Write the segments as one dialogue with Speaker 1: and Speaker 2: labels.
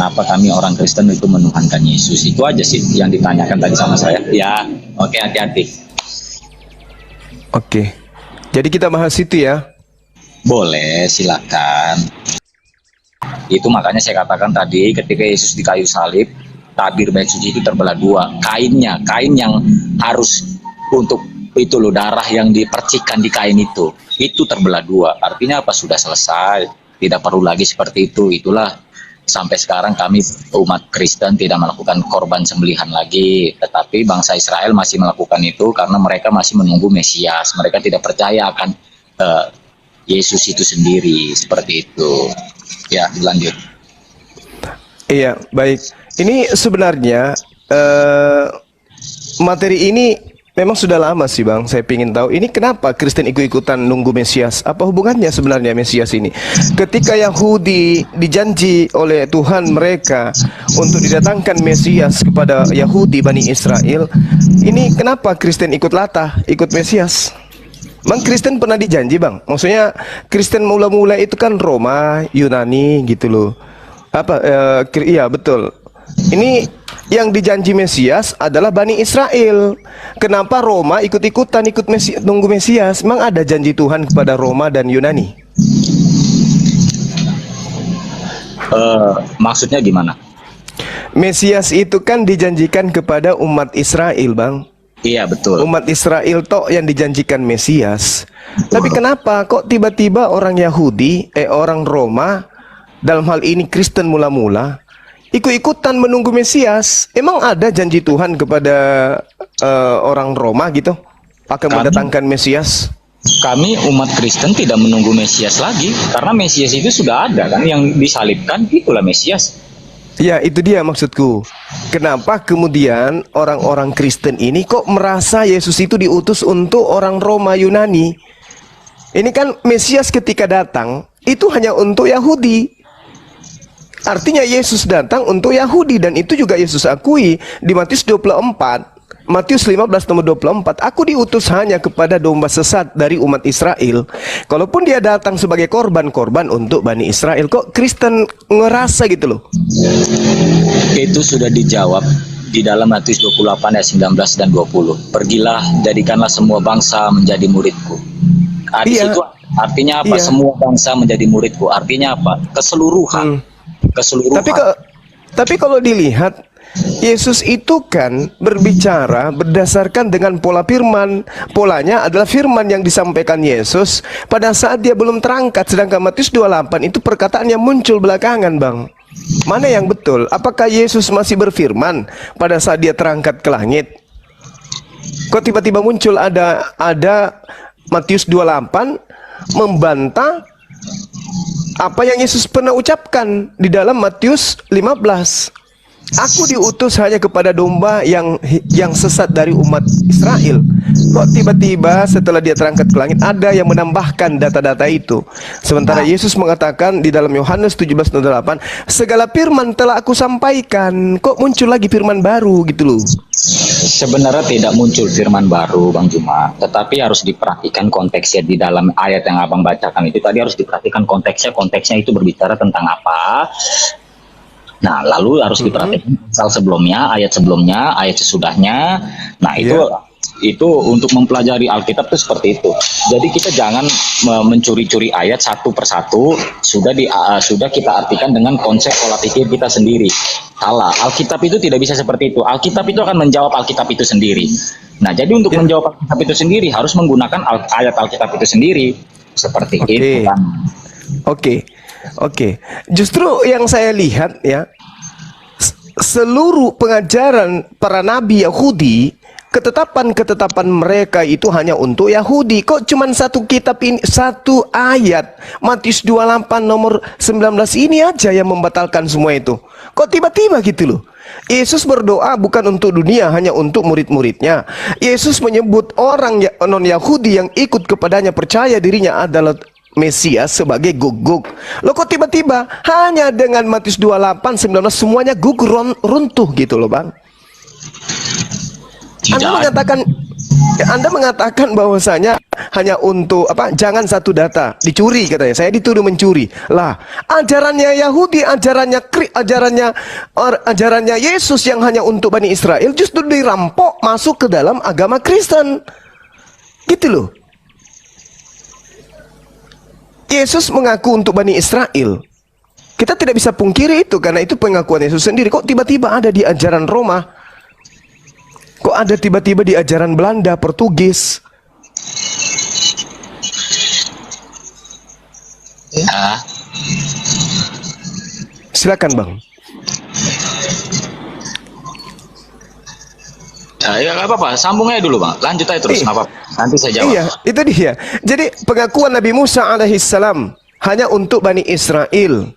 Speaker 1: kenapa kami orang Kristen itu menuhankan Yesus. Itu aja sih yang ditanyakan tadi sama saya. Ya, oke, hati-hati.
Speaker 2: Oke. Jadi kita bahas itu ya.
Speaker 1: Boleh, silakan. Itu makanya saya katakan tadi ketika Yesus di kayu salib, tabir bait suci itu terbelah dua. Kain yang harus untuk itu loh, darah yang dipercikan di kain itu terbelah dua. Artinya apa? Sudah selesai, tidak perlu lagi seperti itu. Itulah sampai sekarang kami umat Kristen tidak melakukan korban sembelihan lagi, tetapi bangsa Israel masih melakukan itu karena mereka masih menunggu Mesias. Mereka tidak percaya akan Yesus itu sendiri, seperti itu. Ya, lanjut.
Speaker 2: Iya, baik. Ini sebenarnya materi ini memang sudah lama sih Bang. Saya ingin tahu ini kenapa Kristen ikut-ikutan nunggu Mesias. Apa hubungannya sebenarnya Mesias ini? Ketika Yahudi dijanji oleh Tuhan mereka untuk didatangkan Mesias kepada Yahudi Bani Israel, ini kenapa Kristen ikut latah, ikut Mesias? Bang, Kristen pernah dijanji Bang. Maksudnya Kristen mula-mula itu kan Roma, Yunani gitu loh. Iya betul. Ini yang dijanji Mesias adalah Bani Israel. Kenapa Roma ikut-ikutan nunggu Mesias? Memang ada janji Tuhan kepada Roma dan Yunani?
Speaker 1: Maksudnya gimana?
Speaker 2: Mesias itu kan dijanjikan kepada umat Israel Bang.
Speaker 1: Iya betul.
Speaker 2: Umat Israel tok yang dijanjikan Mesias. Tapi kenapa kok tiba-tiba orang Yahudi, orang Roma, dalam hal ini Kristen mula-mula, ikut-ikutan menunggu Mesias? Emang ada janji Tuhan kepada orang Roma gitu, akan mendatangkan Mesias?
Speaker 1: Kami umat Kristen tidak menunggu Mesias lagi, karena Mesias itu sudah ada kan, yang disalibkan itulah Mesias.
Speaker 2: Ya, itu dia maksudku. Kenapa kemudian orang-orang Kristen ini kok merasa Yesus itu diutus untuk orang Roma Yunani? Ini kan Mesias ketika datang itu hanya untuk Yahudi. Artinya Yesus datang untuk Yahudi, dan itu juga Yesus akui di Matius 24. Matius 15 nomor 24, aku diutus hanya kepada domba sesat dari umat Israel. Kalaupun dia datang sebagai korban untuk Bani Israel, kok Kristen ngerasa gitu loh?
Speaker 1: Itu sudah dijawab di dalam Matius 28 ayat 19 dan 20. Pergilah, jadikanlah semua bangsa menjadi muridku. Itu artinya apa? Semua bangsa menjadi muridku. Artinya apa? Keseluruhan. Keseluruhan.
Speaker 2: Tapi kalau dilihat, Yesus itu kan berbicara berdasarkan dengan pola firman. Polanya adalah firman yang disampaikan Yesus pada saat dia belum terangkat. Sedangkan Matius 28 itu perkataan yang muncul belakangan Bang. Mana yang betul? Apakah Yesus masih berfirman pada saat dia terangkat ke langit? Kok tiba-tiba muncul ada Matius 28 membantah apa yang Yesus pernah ucapkan di dalam Matius 15. Aku diutus hanya kepada domba yang sesat dari umat Israel. Kok tiba-tiba setelah dia terangkat ke langit ada yang menambahkan data-data itu? Sementara Yesus mengatakan di dalam Yohanes 17:8, segala firman telah aku sampaikan. Kok muncul lagi firman baru gitu loh?
Speaker 1: Sebenarnya tidak muncul firman baru Bang Juma, tetapi harus diperhatikan konteksnya. Di dalam ayat yang Abang bacakan itu tadi harus diperhatikan konteksnya itu berbicara tentang apa. Nah, lalu harus diperhatikan pasal sebelumnya, ayat sesudahnya. Nah, itu untuk mempelajari Alkitab itu seperti itu. Jadi kita jangan mencuri-curi ayat satu persatu. Sudah kita artikan dengan konsep pola pikir kita sendiri. Salah. Alkitab itu tidak bisa seperti itu. Alkitab itu akan menjawab Alkitab itu sendiri. Nah, jadi untuk menjawab Alkitab itu sendiri harus menggunakan ayat Alkitab itu sendiri. Seperti itu kan.
Speaker 2: Oke. Justru yang saya lihat ya, seluruh pengajaran para nabi Yahudi, ketetapan mereka itu hanya untuk Yahudi. Kok cuman satu kitab ini, satu ayat Matius 28 nomor 19 ini aja yang membatalkan semua itu? Kok tiba-tiba gitu loh? Yesus berdoa bukan untuk dunia, hanya untuk murid-muridnya. Yesus menyebut orang non-Yahudi yang ikut kepadanya, percaya dirinya adalah Mesias sebagai guguk. Loh kok tiba-tiba hanya dengan Matius 28, 19 semuanya gugur runtuh gitu loh Bang? Anda mengatakan Ya, Anda mengatakan bahwasanya hanya untuk apa? Jangan satu data dicuri katanya. Saya dituduh mencuri. Lah, ajarannya Yahudi, ajarannya Yesus yang hanya untuk Bani Israel justru dirampok masuk ke dalam agama Kristen. Gitu loh. Yesus mengaku untuk Bani Israel. Kita tidak bisa pungkiri itu karena itu pengakuan Yesus sendiri. Kok tiba-tiba ada di ajaran Roma? Kok ada tiba-tiba di ajaran Belanda, Portugis?
Speaker 1: Ya,
Speaker 2: Silakan, Bang.
Speaker 1: ya nggak apa-apa, sambung aja dulu Bang. Lanjut aja terus, nggak apa-apa. Nanti saya jawab.
Speaker 2: Iya, itu dia. Jadi pengakuan Nabi Musa alaihissalam hanya untuk Bani Israel.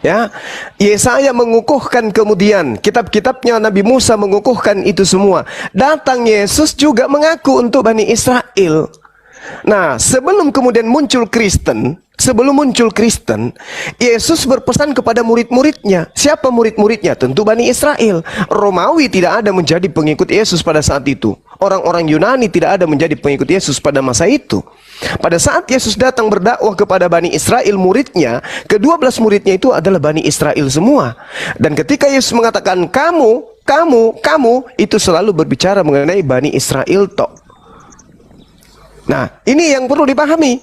Speaker 2: Ya, Yesaya mengukuhkan kemudian kitab-kitabnya Nabi Musa mengukuhkan itu semua. Datang Yesus juga mengaku untuk Bani Israel. Nah, sebelum kemudian muncul Kristen, Yesus berpesan kepada murid-muridnya. Siapa murid-muridnya? Tentu Bani Israel. Romawi tidak ada menjadi pengikut Yesus pada saat itu. Orang-orang Yunani tidak ada menjadi pengikut Yesus pada masa itu. Pada saat Yesus datang berdakwah kepada Bani Israel, muridnya, ke-12 muridnya itu adalah Bani Israel semua. Dan ketika Yesus mengatakan kamu, itu selalu berbicara mengenai Bani Israel tok. Nah, ini yang perlu dipahami.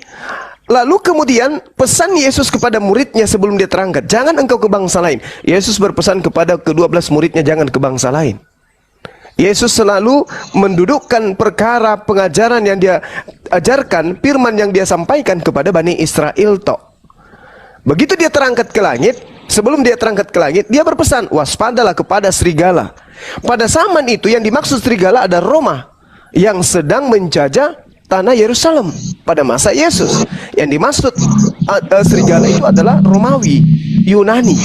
Speaker 2: Lalu kemudian pesan Yesus kepada muridnya sebelum dia terangkat, jangan engkau ke bangsa lain. Yesus berpesan kepada ke-12 muridnya, jangan ke bangsa lain. Yesus selalu mendudukkan perkara pengajaran yang dia ajarkan, firman yang dia sampaikan kepada Bani Israel tok. Begitu dia terangkat ke langit, sebelum dia terangkat ke langit, dia berpesan, waspadalah kepada serigala. Pada zaman itu yang dimaksud serigala ada Roma yang sedang menjajah tanah Yerusalem pada masa Yesus. Yang dimaksud serigala itu adalah Romawi, Yunani.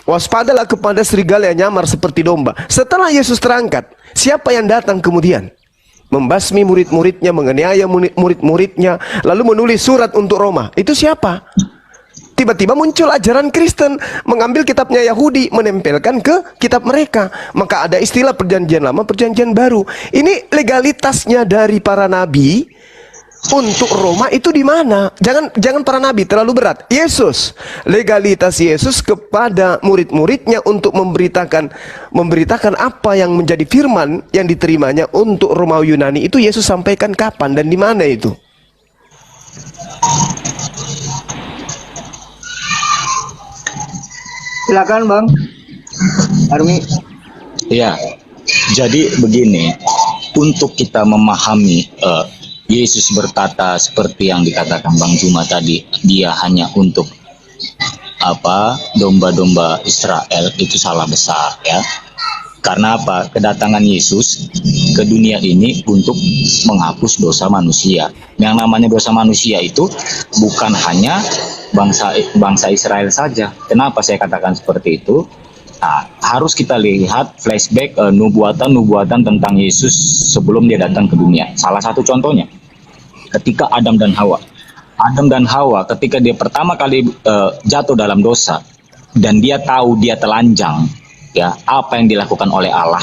Speaker 2: Waspadalah kepada serigala yang nyamar seperti domba. Setelah Yesus terangkat, siapa yang datang kemudian? Membasmi murid-muridnya, menganiaya murid-muridnya, lalu menulis surat untuk Roma. Itu siapa? Tiba-tiba muncul ajaran Kristen, mengambil kitabnya Yahudi, menempelkan ke kitab mereka. Maka ada istilah perjanjian lama, perjanjian baru. Ini legalitasnya dari para nabi untuk Roma itu di mana? Jangan para nabi, terlalu berat. Yesus, legalitas Yesus kepada murid-muridnya untuk memberitakan apa yang menjadi firman yang diterimanya untuk Romawi Yunani itu Yesus sampaikan kapan dan di mana itu?
Speaker 3: Silakan Bang Armi.
Speaker 1: Iya, jadi begini, untuk kita memahami Yesus berkata seperti yang dikatakan Bang Juma tadi, dia hanya untuk domba-domba Israel, itu salah besar ya. Karena apa? Kedatangan Yesus ke dunia ini untuk menghapus dosa manusia. Yang namanya dosa manusia itu bukan hanya bangsa Israel saja. Kenapa saya katakan seperti itu? Nah, harus kita lihat flashback nubuatan tentang Yesus sebelum dia datang ke dunia. Salah satu contohnya, ketika Adam dan Hawa ketika dia pertama kali jatuh dalam dosa dan dia tahu dia telanjang, ya, apa yang dilakukan oleh Allah?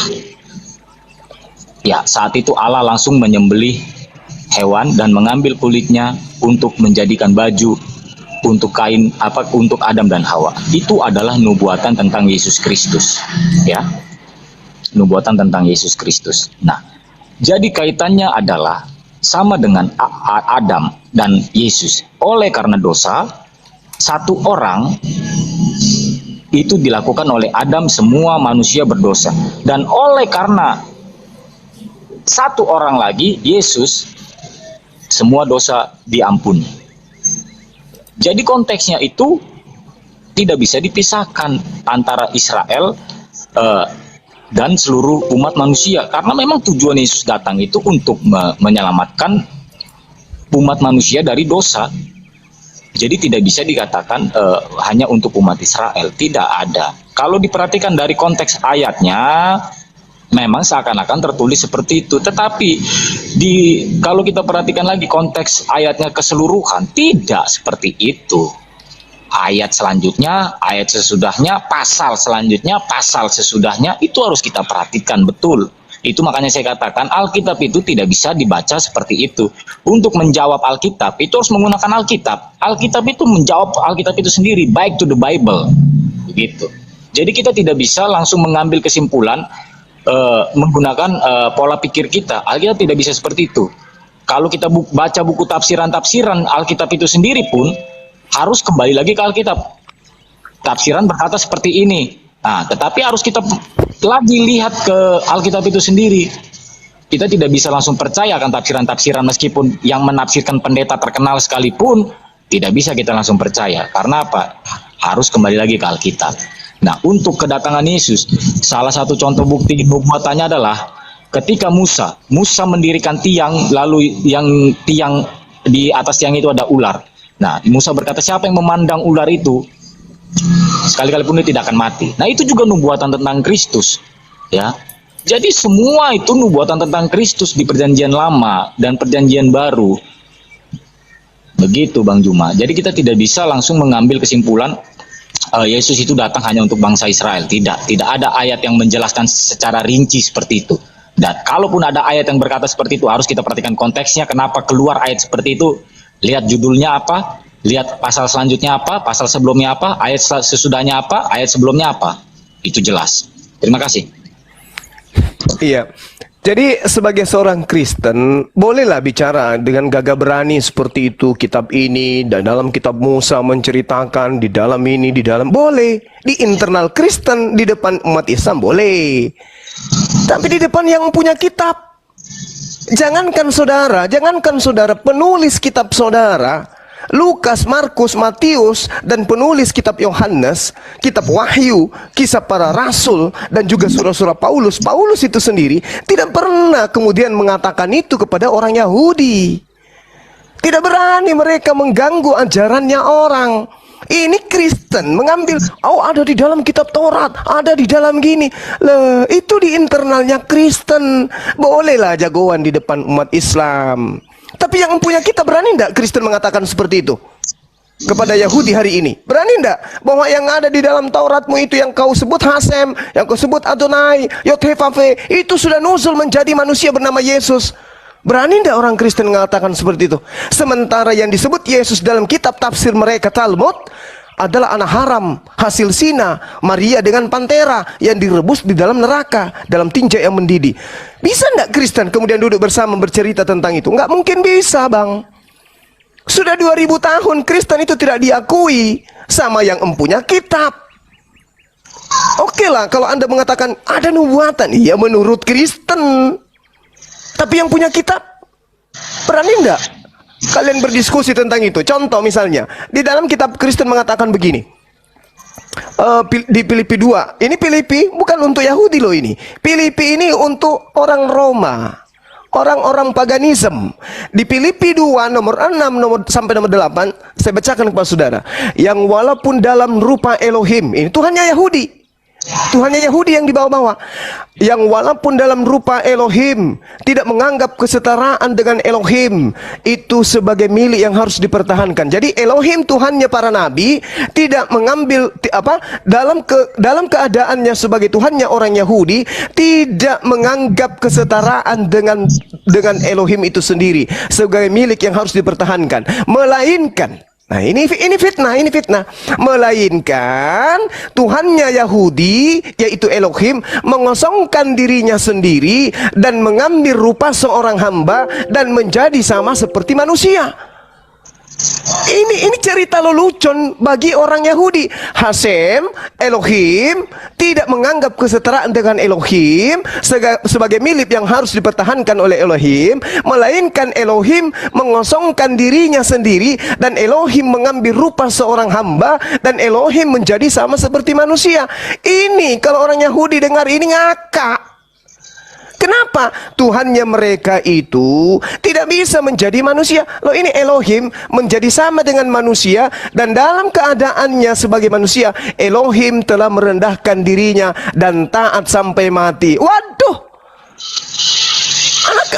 Speaker 1: Ya, saat itu Allah langsung menyembelih hewan dan mengambil kulitnya untuk menjadikan baju untuk kain untuk Adam dan Hawa. Itu adalah nubuatan tentang Yesus Kristus, ya. Nubuatan tentang Yesus Kristus. Nah, jadi kaitannya adalah sama dengan Adam dan Yesus. Oleh karena dosa, satu orang itu dilakukan oleh Adam, semua manusia berdosa. Dan oleh karena satu orang lagi, Yesus, semua dosa diampuni. Jadi konteksnya itu tidak bisa dipisahkan antara Israel dan seluruh umat manusia. Karena memang tujuan Yesus datang itu untuk menyelamatkan umat manusia dari dosa. Jadi tidak bisa dikatakan hanya untuk umat Israel, tidak ada. Kalau diperhatikan dari konteks ayatnya, memang seakan-akan tertulis seperti itu. Tetapi kalau kita perhatikan lagi konteks ayatnya keseluruhan, tidak seperti itu. Ayat selanjutnya, ayat sesudahnya, pasal selanjutnya, pasal sesudahnya, itu harus kita perhatikan betul. Itu makanya saya katakan Alkitab itu tidak bisa dibaca seperti itu. Untuk menjawab Alkitab itu harus menggunakan Alkitab. Alkitab itu menjawab Alkitab itu sendiri, back to the Bible. Begitu. Jadi kita tidak bisa langsung mengambil kesimpulan menggunakan pola pikir kita. Alkitab tidak bisa seperti itu. Kalau kita baca buku tafsiran-tafsiran Alkitab itu sendiri pun harus kembali lagi ke Alkitab. Tafsiran berkata seperti ini. Nah, tetapi harus kita lagi lihat ke Alkitab itu sendiri. Kita tidak bisa langsung percaya akan tafsiran-tafsiran meskipun yang menafsirkan pendeta terkenal sekalipun, tidak bisa kita langsung percaya. Karena apa? Harus kembali lagi ke Alkitab. Nah, untuk kedatangan Yesus, salah satu contoh bukti nubuatannya adalah ketika Musa mendirikan tiang, lalu yang tiang di atas tiang itu ada ular. Nah, Musa berkata, siapa yang memandang ular itu, sekali-kali pun dia tidak akan mati. Nah, itu juga nubuatan tentang Kristus, ya. Jadi semua itu nubuatan tentang Kristus di Perjanjian Lama dan Perjanjian Baru. Begitu, Bang Juma. Jadi kita tidak bisa langsung mengambil kesimpulan Yesus itu datang hanya untuk bangsa Israel. Tidak ada ayat yang menjelaskan secara rinci seperti itu. Dan kalaupun ada ayat yang berkata seperti itu, harus kita perhatikan konteksnya. Kenapa keluar ayat seperti itu? Lihat judulnya apa, lihat pasal selanjutnya apa, pasal sebelumnya apa, ayat sesudahnya apa, ayat sebelumnya apa. Itu jelas. Terima kasih.
Speaker 2: Iya. Jadi sebagai seorang Kristen, bolehlah bicara dengan gagah berani seperti itu. Kitab ini dan dalam kitab Musa menceritakan di dalam ini, di dalam, boleh. Di internal Kristen, di depan umat Islam boleh. Tapi di depan yang punya kitab, jangankan saudara penulis kitab saudara, Lukas, Markus, Matius, dan penulis kitab Yohanes, kitab Wahyu, kisah para rasul, dan juga surah-surah Paulus. Paulus itu sendiri tidak pernah kemudian mengatakan itu kepada orang Yahudi. Tidak berani mereka mengganggu ajarannya orang. Ini Kristen mengambil, ada di dalam kitab Taurat, ada di dalam gini. Loh, itu di internalnya Kristen. Bolehlah jagoan di depan umat Islam. Tapi yang punya kita berani enggak Kristen mengatakan seperti itu kepada Yahudi hari ini? Berani enggak bahwa yang ada di dalam Tauratmu itu yang kau sebut Hasem, yang kau sebut Adonai, Yod-Heh-Vav-Heh, itu sudah nuzul menjadi manusia bernama Yesus? Berani enggak orang Kristen mengatakan seperti itu? Sementara yang disebut Yesus dalam kitab tafsir mereka Talmud adalah anak haram, hasil zina, Maria dengan pantera yang direbus di dalam neraka, dalam tinja yang mendidih. Bisa enggak Kristen kemudian duduk bersama bercerita tentang itu? Enggak mungkin bisa, Bang. Sudah 2000 tahun Kristen itu tidak diakui sama yang empunya kitab. Oke lah kalau Anda mengatakan ada nubuatan, iya menurut Kristen. Tapi yang punya kitab, berani enggak kalian berdiskusi tentang itu? Contoh misalnya, di dalam kitab Kristen mengatakan begini, di Filipi 2, ini Filipi bukan untuk Yahudi loh ini. Filipi ini untuk orang Roma, orang-orang paganisme. Di Filipi 2 nomor 6 sampai nomor 8, saya bacakan kepada saudara. Yang walaupun dalam rupa Elohim, ini Tuhannya Yahudi. Tuhannya Yahudi yang dibawa-bawa, yang walaupun dalam rupa Elohim tidak menganggap kesetaraan dengan Elohim itu sebagai milik yang harus dipertahankan. Jadi Elohim Tuhannya para nabi tidak mengambil dalam keadaannya sebagai Tuhannya orang Yahudi, tidak menganggap kesetaraan dengan Elohim itu sendiri sebagai milik yang harus dipertahankan, melainkan, nah ini fitnah. Melainkan Tuhannya Yahudi, yaitu Elohim, mengosongkan dirinya sendiri dan mengambil rupa seorang hamba dan menjadi sama seperti manusia. Ini cerita lelucon bagi orang Yahudi. Hasem, Elohim, tidak menganggap kesetaraan dengan Elohim sebagai milik yang harus dipertahankan oleh Elohim, melainkan Elohim mengosongkan dirinya sendiri dan Elohim mengambil rupa seorang hamba dan Elohim menjadi sama seperti manusia. Ini kalau orang Yahudi dengar ini ngakak. Kenapa? Tuhannya mereka itu tidak bisa menjadi manusia. Loh, ini Elohim menjadi sama dengan manusia, dan dalam keadaannya sebagai manusia, Elohim telah merendahkan dirinya dan taat sampai mati. Waduh,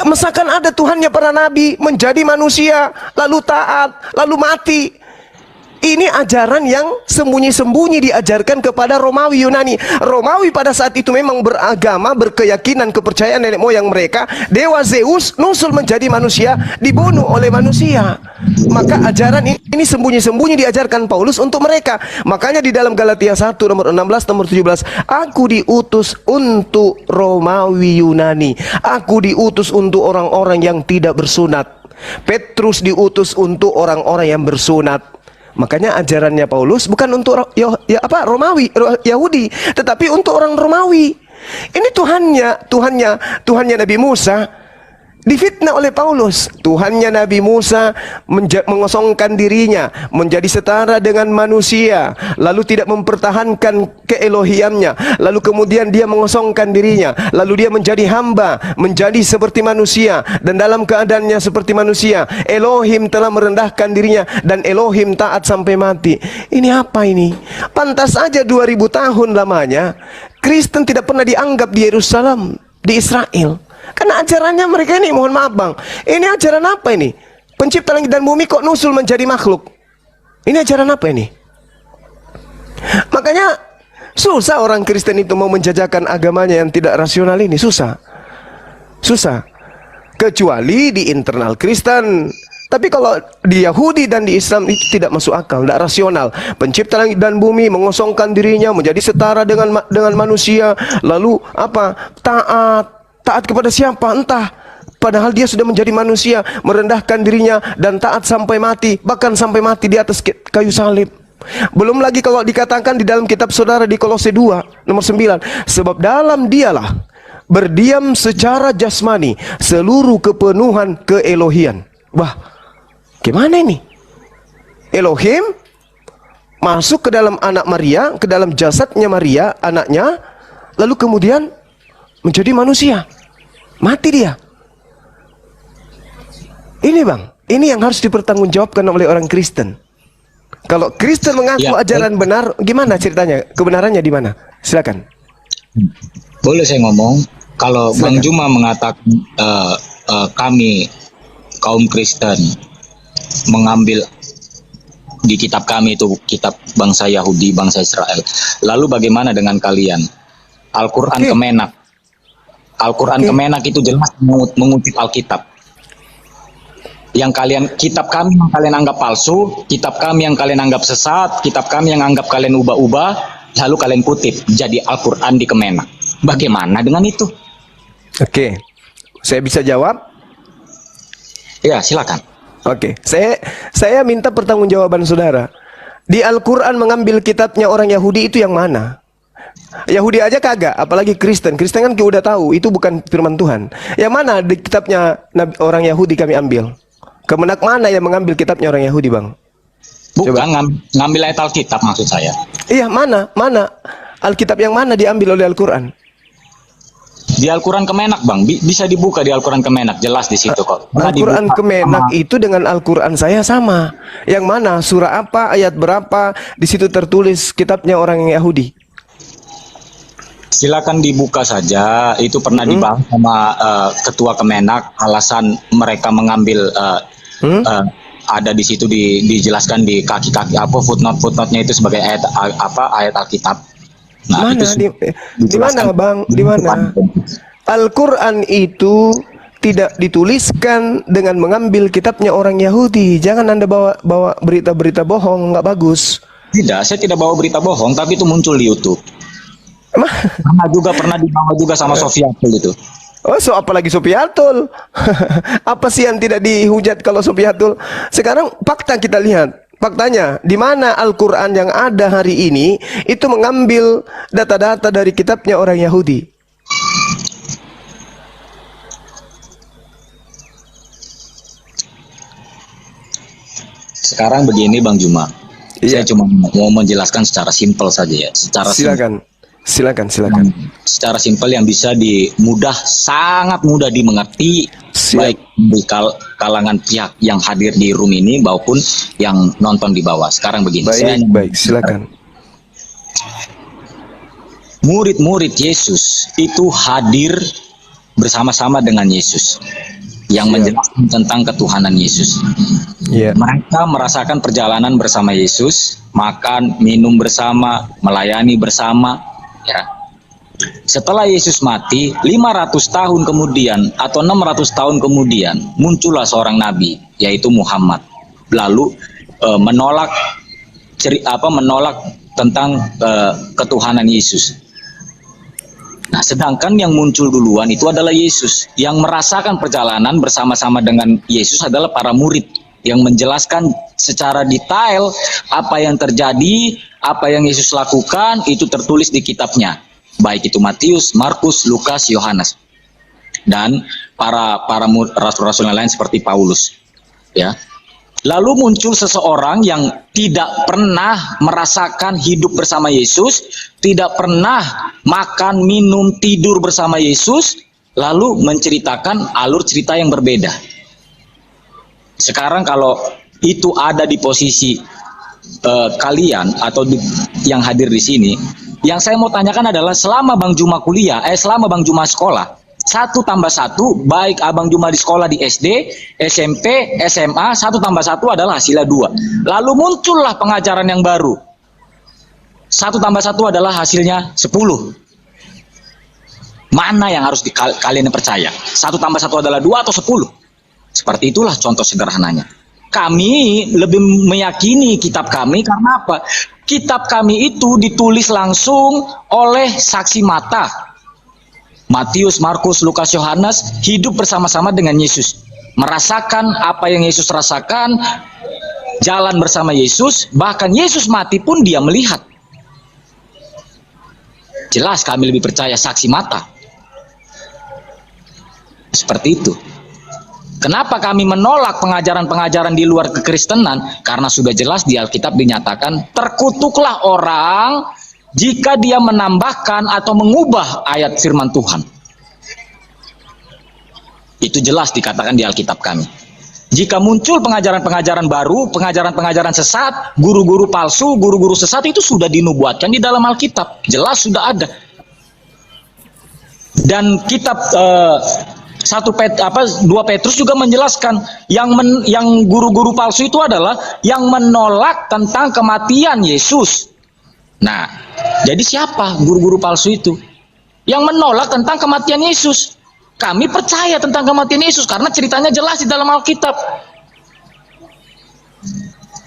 Speaker 2: misalkan ada Tuhannya para nabi menjadi manusia, lalu taat, lalu mati. Ini ajaran yang sembunyi-sembunyi diajarkan kepada Romawi Yunani. Romawi pada saat itu memang beragama, berkeyakinan, kepercayaan nenek moyang mereka, dewa Zeus nusul menjadi manusia, dibunuh oleh manusia. Maka ajaran ini sembunyi-sembunyi diajarkan Paulus untuk mereka. Makanya di dalam Galatia 1 nomor 16 nomor 17, aku diutus untuk Romawi Yunani, aku diutus untuk orang-orang yang tidak bersunat. Petrus diutus untuk orang-orang yang bersunat. Makanya ajarannya Paulus bukan untuk Romawi, Yahudi, tetapi untuk orang Romawi. Ini Tuhannya Nabi Musa difitnah oleh Paulus. Tuhannya Nabi Musa mengosongkan dirinya, menjadi setara dengan manusia, lalu tidak mempertahankan keelohiannya, lalu kemudian dia mengosongkan dirinya, lalu dia menjadi hamba, menjadi seperti manusia, dan dalam keadaannya seperti manusia, Elohim telah merendahkan dirinya, dan Elohim taat sampai mati. Ini apa ini? Pantas saja 2000 tahun lamanya Kristen tidak pernah dianggap di Yerusalem, di Israel. Karena ajarannya mereka ini, mohon maaf bang, ini ajaran apa ini? Pencipta langit dan bumi kok nusul menjadi makhluk? Ini ajaran apa ini? Makanya susah orang Kristen itu mau menjajakan agamanya yang tidak rasional ini, susah. Kecuali di internal Kristen. Tapi kalau di Yahudi dan di Islam itu tidak masuk akal, tidak rasional. Pencipta langit dan bumi mengosongkan dirinya menjadi setara dengan manusia, lalu apa? Taat kepada siapa? Entah. Padahal dia sudah menjadi manusia, merendahkan dirinya dan taat sampai mati, bahkan sampai mati di atas kayu salib. Belum lagi kalau dikatakan di dalam kitab saudara di Kolose 2 nomor 9, sebab dalam dialah berdiam secara jasmani seluruh kepenuhan keelohian. Wah, gimana ini? Elohim masuk ke dalam anak Maria, ke dalam jasadnya Maria, anaknya, lalu kemudian menjadi manusia, mati dia. Ini bang, ini yang harus dipertanggungjawabkan oleh orang Kristen. Kalau Kristen mengaku ajaran benar, gimana ceritanya? Kebenarannya di mana? Silakan.
Speaker 1: Boleh saya ngomong? Kalau silakan. Bang Juma mengatakan kami kaum Kristen mengambil di kitab kami itu kitab bangsa Yahudi, bangsa Israel. Lalu bagaimana dengan kalian? Al-Quran Kemenak. Al-Quran Kemenak itu jelas mengutip Alkitab. Kitab kami yang kalian anggap palsu, kitab kami yang kalian anggap sesat, kitab kami yang anggap kalian ubah-ubah, lalu kalian kutip jadi Al-Quran di Kemenak. Bagaimana dengan itu?
Speaker 2: Oke, saya bisa jawab?
Speaker 1: Ya, silakan.
Speaker 2: Oke, saya minta pertanggungjawaban saudara. Di Al-Quran mengambil kitabnya orang Yahudi itu yang mana? Yahudi aja kagak, apalagi Kristen. Kristen kan udah tahu itu bukan firman Tuhan. Yang mana di kitabnya orang Yahudi kami ambil? Kemenak mana yang mengambil kitabnya orang Yahudi, bang?
Speaker 1: Bukan ngambil ayat Alkitab maksud saya.
Speaker 2: Iya, mana Alkitab yang mana diambil oleh Al-Quran?
Speaker 1: Di Al-Quran Kemenak, bang, bisa dibuka di Al-Quran Kemenak, jelas di situ kok.
Speaker 2: Al-Quran Kemenak itu dengan Al-Quran saya sama. Yang mana, surah apa, ayat berapa, di situ tertulis kitabnya orang Yahudi.
Speaker 1: Silakan dibuka saja. Itu pernah dibahas sama ketua Kemenak. Alasan mereka mengambil ada di situ dijelaskan di kaki-kaki footnote-nya itu sebagai ayat ayat Alkitab. Nah,
Speaker 2: mana di mana bang? Di mana? Al-Quran itu tidak dituliskan dengan mengambil kitabnya orang Yahudi. Jangan Anda bawa berita-berita bohong, nggak bagus.
Speaker 1: Tidak, saya tidak bawa berita bohong, tapi itu muncul di YouTube. Pernah dibawa juga sama Sofiatul itu.
Speaker 2: Oh, apalagi Sofiatul. Apa sih yang tidak dihujat kalau Sofiatul? Sekarang fakta kita lihat. Faktanya, di mana Al-Quran yang ada hari ini itu mengambil data-data dari kitabnya orang Yahudi.
Speaker 1: Sekarang begini Bang Juma. Saya cuma mau menjelaskan secara simpel saja ya.
Speaker 2: Silakan.
Speaker 1: Secara simpel yang bisa sangat mudah dimengerti. Baik di kalangan pihak yang hadir di room ini maupun yang nonton di bawah. Sekarang begini.
Speaker 2: Baik, silakan.
Speaker 1: Murid-murid Yesus itu hadir bersama-sama dengan Yesus. yang menjelaskan tentang ketuhanan Yesus.
Speaker 2: Ya.
Speaker 1: Mereka merasakan perjalanan bersama Yesus, makan, minum bersama, melayani bersama, ya. Setelah Yesus mati, 500 tahun kemudian atau 600 tahun kemudian, muncullah seorang nabi, yaitu Muhammad. Lalu menolak tentang ketuhanan Yesus. Nah, sedangkan yang muncul duluan itu adalah Yesus. Yang merasakan perjalanan bersama-sama dengan Yesus adalah para murid yang menjelaskan secara detail apa yang terjadi, apa yang Yesus lakukan, itu tertulis di kitabnya. Baik itu Matius, Markus, Lukas, Yohanes. Dan para rasul-rasul yang lain seperti Paulus. Ya. Lalu muncul seseorang yang tidak pernah merasakan hidup bersama Yesus, tidak pernah makan, minum, tidur bersama Yesus, lalu menceritakan alur cerita yang berbeda. Sekarang kalau itu ada di posisi kalian atau yang hadir di sini, yang saya mau tanyakan adalah selama Bang Juma selama Bang Juma sekolah, 1 tambah 1, baik Abang Juma di sekolah di SD, SMP, SMA, 1 tambah 1 adalah hasilnya 2. Lalu muncullah pengajaran yang baru. 1 tambah 1 adalah hasilnya 10. Mana yang harus kalian percaya? 1 tambah 1 adalah 2 atau 10? Seperti itulah contoh sederhananya. Kami lebih meyakini kitab kami karena apa? Kitab kami itu ditulis langsung oleh saksi mata. Matius, Markus, Lukas, Yohanes hidup bersama-sama dengan Yesus, merasakan apa yang Yesus rasakan, jalan bersama Yesus, bahkan Yesus mati pun dia melihat. Jelas kami lebih percaya saksi mata. Seperti itu. Kenapa kami menolak pengajaran-pengajaran di luar kekristenan? Karena sudah jelas di Alkitab dinyatakan, terkutuklah orang jika dia menambahkan atau mengubah ayat firman Tuhan. Itu jelas dikatakan di Alkitab kami. Jika muncul pengajaran-pengajaran baru, pengajaran-pengajaran sesat, guru-guru palsu, guru-guru sesat, itu sudah dinubuatkan di dalam Alkitab. Jelas sudah ada. Dan kitab 2 Petrus juga menjelaskan yang guru-guru palsu itu adalah yang menolak tentang kematian Yesus. Nah, jadi siapa guru-guru palsu itu? Yang menolak tentang kematian Yesus. Kami percaya tentang kematian Yesus karena ceritanya jelas di dalam Alkitab.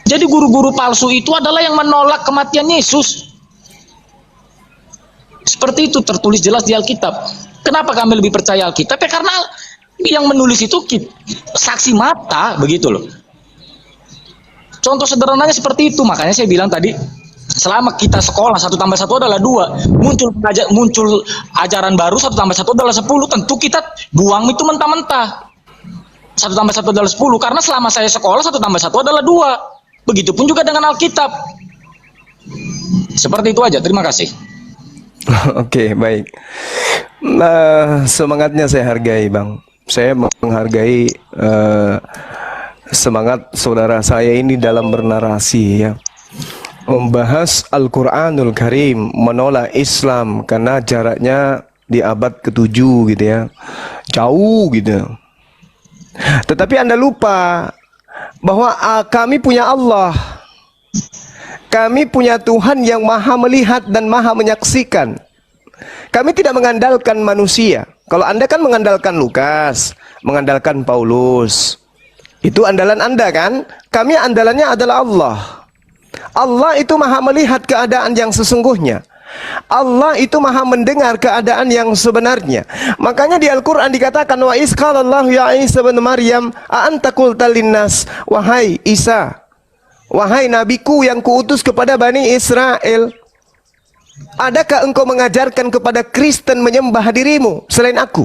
Speaker 1: Jadi guru-guru palsu itu adalah yang menolak kematian Yesus. Seperti itu tertulis jelas di Alkitab. Kenapa kami lebih percaya Alkitab? Ya karena yang menulis itu saksi mata, begitu loh. Contoh sederhananya seperti itu. Makanya saya bilang tadi, selama kita sekolah 1 tambah 1 adalah 2, muncul ajaran baru 1 tambah 1 adalah 10, tentu kita buang itu mentah-mentah. 1 tambah 1 adalah 10, karena selama saya sekolah 1 tambah 1 adalah 2. Begitupun juga dengan Alkitab. Seperti itu aja, terima kasih.
Speaker 2: Oke, baik. Semangatnya saya hargai, Bang. Saya menghargai semangat saudara saya ini dalam bernarasi, ya. Membahas Al-Quranul Karim, menolak Islam karena jaraknya di abad ke-7 gitu ya, jauh gitu. Tetapi Anda lupa bahwa kami punya Allah, kami punya Tuhan yang maha melihat dan maha menyaksikan. Kami tidak mengandalkan manusia. Kalau Anda kan mengandalkan Lukas, mengandalkan Paulus, itu andalan Anda kan? Kami andalannya adalah Allah. Allah itu maha melihat keadaan yang sesungguhnya. Allah itu maha mendengar keadaan yang sebenarnya. Makanya di Al-Quran dikatakan, wa iz qalallahu ya Isa bin Maryam a anta qulta linnas, wahai Isa, wahai nabiku yang kuutus kepada Bani Israel, adakah engkau mengajarkan kepada Kristen menyembah dirimu selain aku?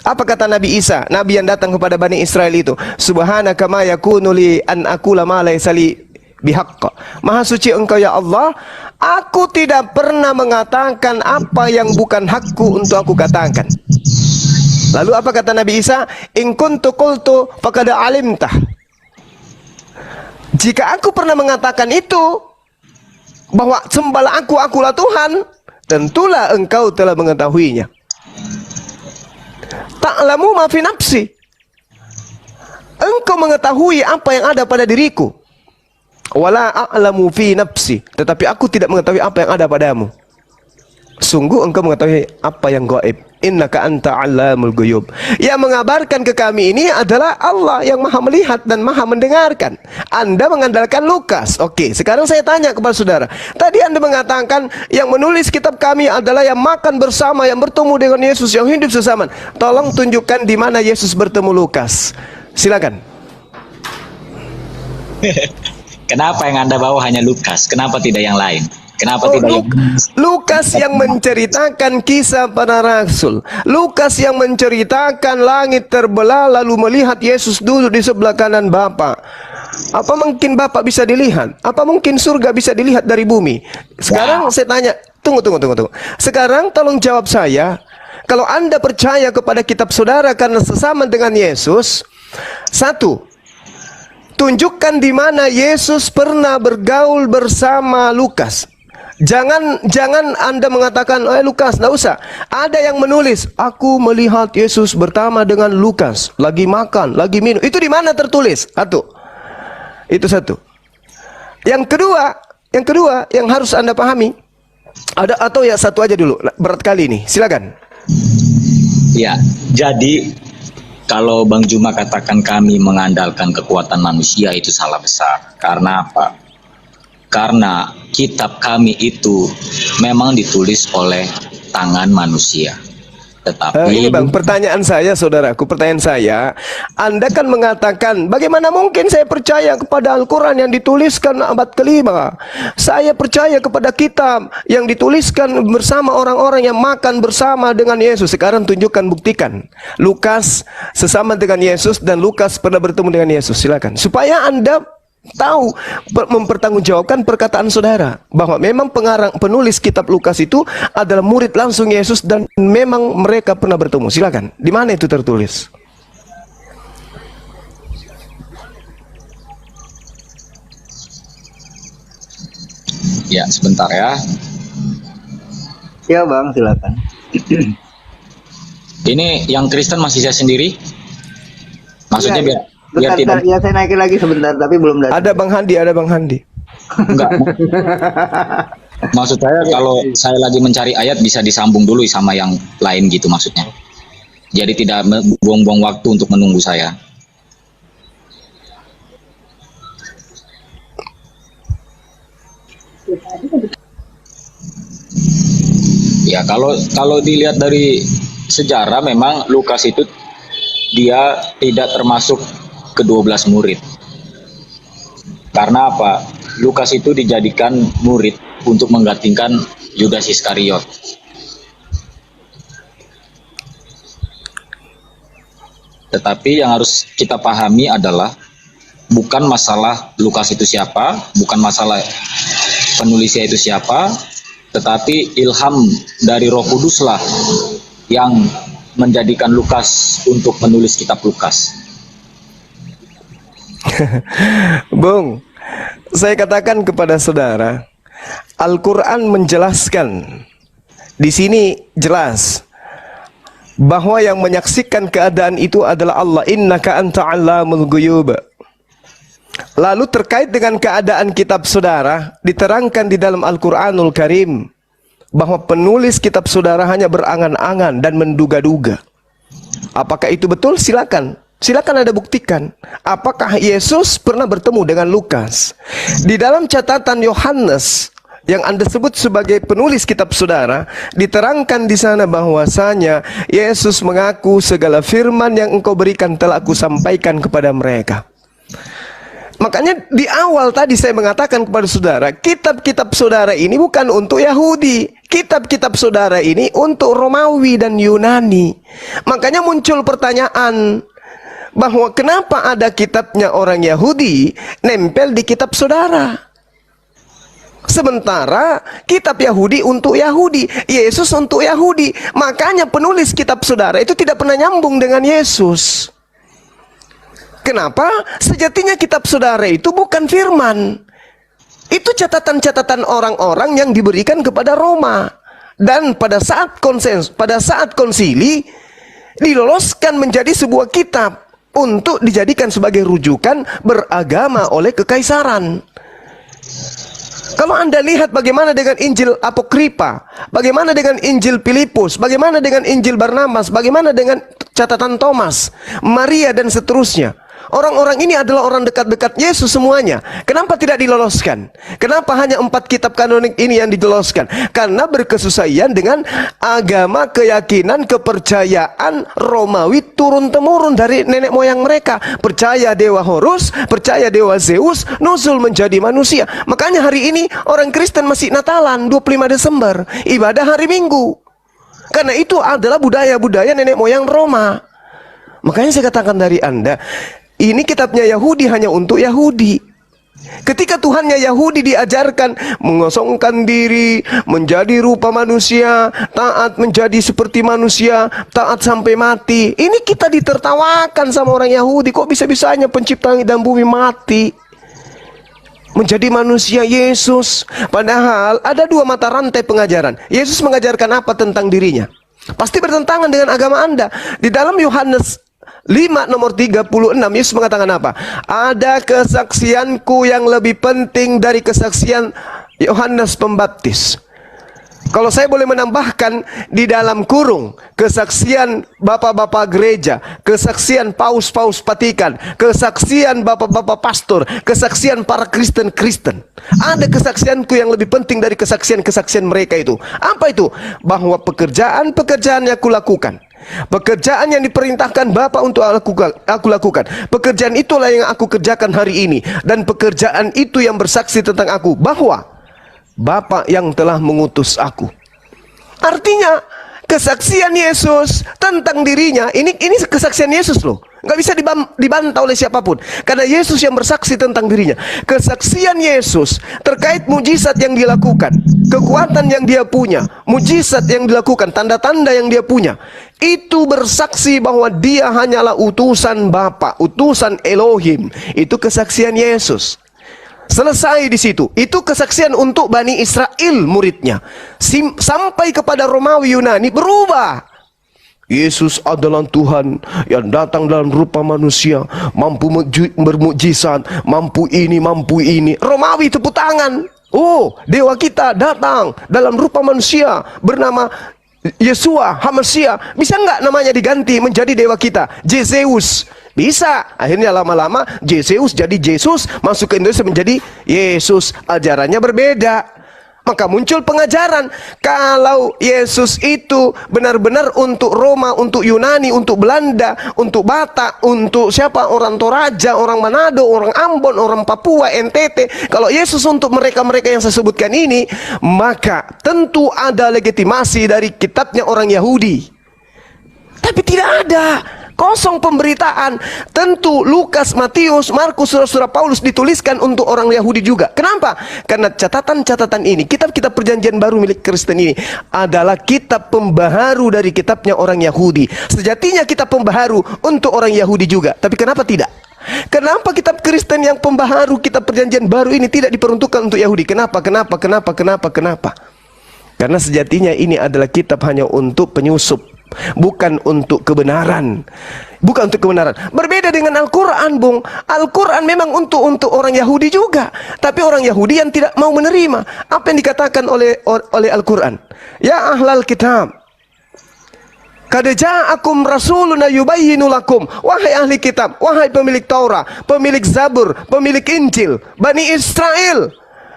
Speaker 2: Apa kata Nabi Isa, Nabi yang datang kepada Bani Israel itu? Subhanaka ma yakunu li an aqula ma laysa li bihaqqa. Maha suci engkau ya Allah, aku tidak pernah mengatakan apa yang bukan hakku untuk aku katakan. Lalu apa kata Nabi Isa? In kuntu qultu faqad alimtah. Jika aku pernah mengatakan itu, bahwa sembahlah aku, akulah Tuhan, tentulah engkau telah mengetahuinya. Ta'lamu ma fi nafsi engkau mengetahui apa yang ada pada diriku. Wala a'lamu fi nafsi, tetapi aku tidak mengetahui apa yang ada padamu. Sungguh engkau mengetahui apa yang gaib. Innaka anta 'allamul ghuyub. Yang mengabarkan ke kami ini adalah Allah yang maha melihat dan maha mendengarkan. Anda mengandalkan Lukas. Oke, sekarang saya tanya kepada saudara. Tadi Anda mengatakan yang menulis kitab kami adalah yang makan bersama, yang bertemu dengan Yesus, yang hidup sesama. Tolong tunjukkan di mana Yesus bertemu Lukas. Silakan.
Speaker 1: Kenapa yang Anda bawa hanya Lukas? Kenapa tidak yang lain? Kenapa
Speaker 2: Oh,
Speaker 1: tidak yang
Speaker 2: Lukas yang menceritakan kisah para rasul. Lukas yang menceritakan langit terbelah lalu melihat Yesus duduk di sebelah kanan Bapa. Apa mungkin Bapa bisa dilihat? Apa mungkin surga bisa dilihat dari bumi? Sekarang saya tanya, tunggu. Sekarang tolong jawab saya. Kalau Anda percaya kepada kitab saudara karena sesama dengan Yesus, satu, tunjukkan di mana Yesus pernah bergaul bersama Lukas. Jangan Anda mengatakan, Lukas, tidak usah. Ada yang menulis, aku melihat Yesus bersama dengan Lukas, lagi makan, lagi minum. Itu di mana tertulis? Satu. Itu satu. Yang kedua yang harus Anda pahami, ada atau ya satu aja dulu, berat kali ini. Silakan.
Speaker 1: Ya, jadi kalau Bang Juma katakan kami mengandalkan kekuatan manusia, itu salah besar. Karena apa? Karena kitab kami itu memang ditulis oleh tangan manusia. Tetapi
Speaker 2: ini Bang, pertanyaan saya, saudaraku, Anda kan mengatakan, bagaimana mungkin saya percaya kepada Al-Quran yang dituliskan abad kelima? Saya percaya kepada kitab yang dituliskan bersama orang-orang yang makan bersama dengan Yesus. Sekarang tunjukkan, buktikan. Lukas sesama dengan Yesus dan Lukas pernah bertemu dengan Yesus. Silakan. Supaya Anda tahu, mempertanggungjawabkan perkataan saudara bahwa memang penulis kitab Lukas itu adalah murid langsung Yesus dan memang mereka pernah bertemu. Silakan. Di mana itu tertulis?
Speaker 1: ya, sebentar ya.
Speaker 3: Ya Bang, silakan.
Speaker 1: Ini yang Kristen masih saya sendiri. Maksudnya
Speaker 3: Ya,
Speaker 1: biar
Speaker 3: bentar,
Speaker 1: tidak
Speaker 3: ya saya naikin lagi sebentar, tapi belum datang.
Speaker 2: Ada Bang Handi.
Speaker 1: enggak. Maksud saya kalau saya lagi mencari ayat bisa disambung dulu sama yang lain gitu maksudnya. Jadi tidak buang-buang waktu untuk menunggu saya. Ya, kalau dilihat dari sejarah memang Lukas itu dia tidak termasuk ke-12 murid. Karena apa? Lukas itu dijadikan murid untuk menggantikan Yudas Iskariot. Tetapi yang harus kita pahami adalah bukan masalah Lukas itu siapa, bukan masalah penulisnya itu siapa, tetapi ilham dari Roh Kudus lah yang menjadikan Lukas untuk menulis kitab Lukas.
Speaker 2: Bung, saya katakan kepada saudara, Al-Quran menjelaskan di sini jelas bahwa yang menyaksikan keadaan itu adalah Allah. Innaka anta 'allamul ghuyub. Lalu terkait dengan keadaan kitab saudara diterangkan di dalam Al-Quranul Karim bahwa penulis kitab saudara hanya berangan-angan dan menduga-duga. Apakah itu betul? Silakan Anda buktikan. Apakah Yesus pernah bertemu dengan Lukas? Di dalam catatan Yohanes yang Anda sebut sebagai penulis kitab saudara, diterangkan di sana bahwasanya Yesus mengaku segala firman yang engkau berikan telah aku sampaikan kepada mereka. Makanya di awal tadi saya mengatakan kepada saudara, kitab-kitab saudara ini bukan untuk Yahudi. Kitab-kitab saudara ini untuk Romawi dan Yunani. Makanya muncul pertanyaan bahwa kenapa ada kitabnya orang Yahudi nempel di kitab saudara, sementara kitab Yahudi untuk Yahudi, Yesus untuk Yahudi. Makanya penulis kitab saudara itu tidak pernah nyambung dengan Yesus. Kenapa? Sejatinya kitab saudara itu bukan firman. Itu catatan-catatan orang-orang yang diberikan kepada Roma. Dan pada saat konsili diloloskan menjadi sebuah kitab. untuk dijadikan sebagai rujukan beragama oleh kekaisaran. Kalau Anda lihat bagaimana dengan Injil Apokripa, bagaimana dengan Injil Filipus, bagaimana dengan Injil Barnabas, bagaimana dengan catatan Thomas, Maria dan seterusnya. Orang-orang ini adalah orang dekat-dekat Yesus semuanya. Kenapa tidak diloloskan? Kenapa hanya 4 kitab kanonik ini yang diloloskan? Karena berkesesuaian dengan agama, keyakinan, kepercayaan Romawi turun-temurun dari nenek moyang mereka. Percaya dewa Horus, percaya dewa Zeus, nuzul menjadi manusia. Makanya hari ini orang Kristen masih Natalan 25 Desember, ibadah hari Minggu. Karena itu adalah budaya-budaya nenek moyang Roma. Makanya saya katakan dari Anda, ini kitabnya Yahudi hanya untuk Yahudi. Ketika Tuhannya Yahudi diajarkan mengosongkan diri, menjadi rupa manusia, taat menjadi seperti manusia, taat sampai mati. Ini kita ditertawakan sama orang Yahudi. Kok bisa-bisanya pencipta langit dan bumi mati? Menjadi manusia Yesus. Padahal ada 2 mata rantai pengajaran. Yesus mengajarkan apa tentang dirinya? Pasti bertentangan dengan agama Anda. Di dalam Yohanes 5 nomor 36 Yesus mengatakan apa? Ada kesaksianku yang lebih penting dari kesaksian Yohanes Pembaptis. Kalau saya boleh menambahkan di dalam kurung, kesaksian bapak-bapak gereja, kesaksian paus-paus Vatikan, kesaksian bapak-bapak pastor, kesaksian para Kristen-Kristen. Ada kesaksianku yang lebih penting dari kesaksian-kesaksian mereka itu. Apa itu? Bahwa pekerjaan-pekerjaan yang aku lakukan, pekerjaan yang diperintahkan Bapa untuk aku lakukan, pekerjaan itulah yang aku kerjakan hari ini. Dan pekerjaan itu yang bersaksi tentang aku, bahwa Bapa yang telah mengutus aku. Artinya kesaksian Yesus tentang dirinya, ini kesaksian Yesus loh, nggak bisa dibantah oleh siapapun, karena Yesus yang bersaksi tentang dirinya. Kesaksian Yesus terkait mujizat yang dilakukan, kekuatan yang dia punya, mujizat yang dilakukan, tanda-tanda yang dia punya, itu bersaksi bahwa dia hanyalah utusan Bapa, utusan Elohim. Itu kesaksian Yesus. Selesai di situ. Itu kesaksian untuk Bani Israel muridnya. Sampai kepada Romawi Yunani berubah. Yesus adalah Tuhan yang datang dalam rupa manusia, mampu bermukjizat, mampu ini, mampu ini. Romawi tepuk tangan. Oh, dewa kita datang dalam rupa manusia bernama Yesua HaMashiach. Bisa nggak namanya diganti menjadi dewa kita, Zeus? Bisa. Akhirnya lama-lama Zeus jadi Yesus, masuk ke Indonesia menjadi Yesus. Ajarannya berbeda. Maka muncul pengajaran, kalau Yesus itu benar-benar untuk Roma, untuk Yunani, untuk Belanda, untuk Batak, untuk siapa? Orang Toraja, orang Manado, orang Ambon, orang Papua, NTT. Kalau Yesus untuk mereka-mereka yang saya sebutkan ini, maka tentu ada legitimasi dari kitabnya orang Yahudi. Tapi tidak ada. Kosong pemberitaan. Tentu Lukas, Matius, Markus, surah-surah Paulus dituliskan untuk orang Yahudi juga. Kenapa? Karena catatan-catatan ini, kitab-kitab perjanjian baru milik Kristen ini adalah kitab pembaharu dari kitabnya orang Yahudi. Sejatinya kitab pembaharu untuk orang Yahudi juga. Tapi kenapa tidak? Kenapa kitab Kristen yang pembaharu kitab perjanjian baru ini tidak diperuntukkan untuk Yahudi? Kenapa? Karena sejatinya ini adalah kitab hanya untuk penyusup, bukan untuk kebenaran. Bukan untuk kebenaran. Berbeda dengan Al-Quran, Bung. Al-Quran memang untuk orang Yahudi juga, tapi orang Yahudi yang tidak mau menerima apa yang dikatakan oleh Al-Quran. Ya ahlal kitab, qad ja'akum rasuluna yubayyinu lakum. Wahai ahli kitab, wahai pemilik Taurat, pemilik Zabur, pemilik Injil, Bani Israel,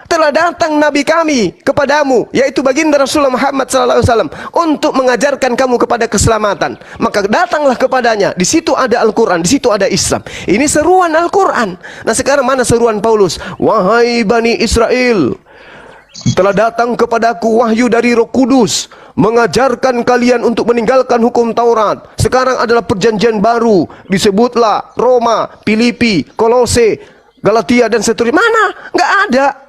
Speaker 2: telah datang Nabi kami kepadamu, yaitu baginda Rasulullah Muhammad SAW, untuk mengajarkan kamu kepada keselamatan. Maka datanglah kepadanya. Di situ ada Al-Quran, di situ ada Islam. Ini seruan Al-Quran. Nah sekarang mana seruan Paulus? Wahai Bani Israel, telah datang kepadaku wahyu dari Roh Kudus, mengajarkan kalian untuk meninggalkan hukum Taurat. Sekarang adalah perjanjian baru. Disebutlah Roma, Filipi, Kolose, Galatia dan seterusnya. Mana? Nggak ada.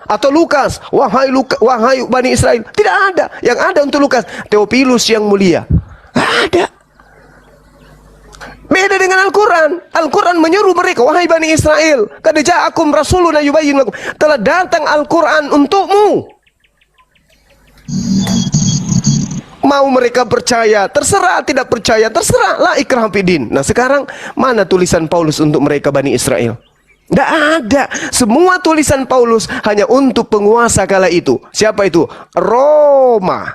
Speaker 2: Atau Lukas, wahai Bani Israel. Tidak ada. Yang ada untuk Lukas, Theophilus yang mulia. Nggak ada. Beda dengan Al-Quran. Al-Quran menyuruh mereka, wahai Bani Israel, qad ja'akum rasuluna yubayyinu lakum, telah datang Al-Quran untukmu, Mau mereka percaya, terserah. Tidak percaya, terserah. La ikrah fid-din. Nah sekarang mana tulisan Paulus untuk mereka Bani Israel? Tidak ada. Semua tulisan Paulus hanya untuk penguasa kala itu. Siapa itu? Roma.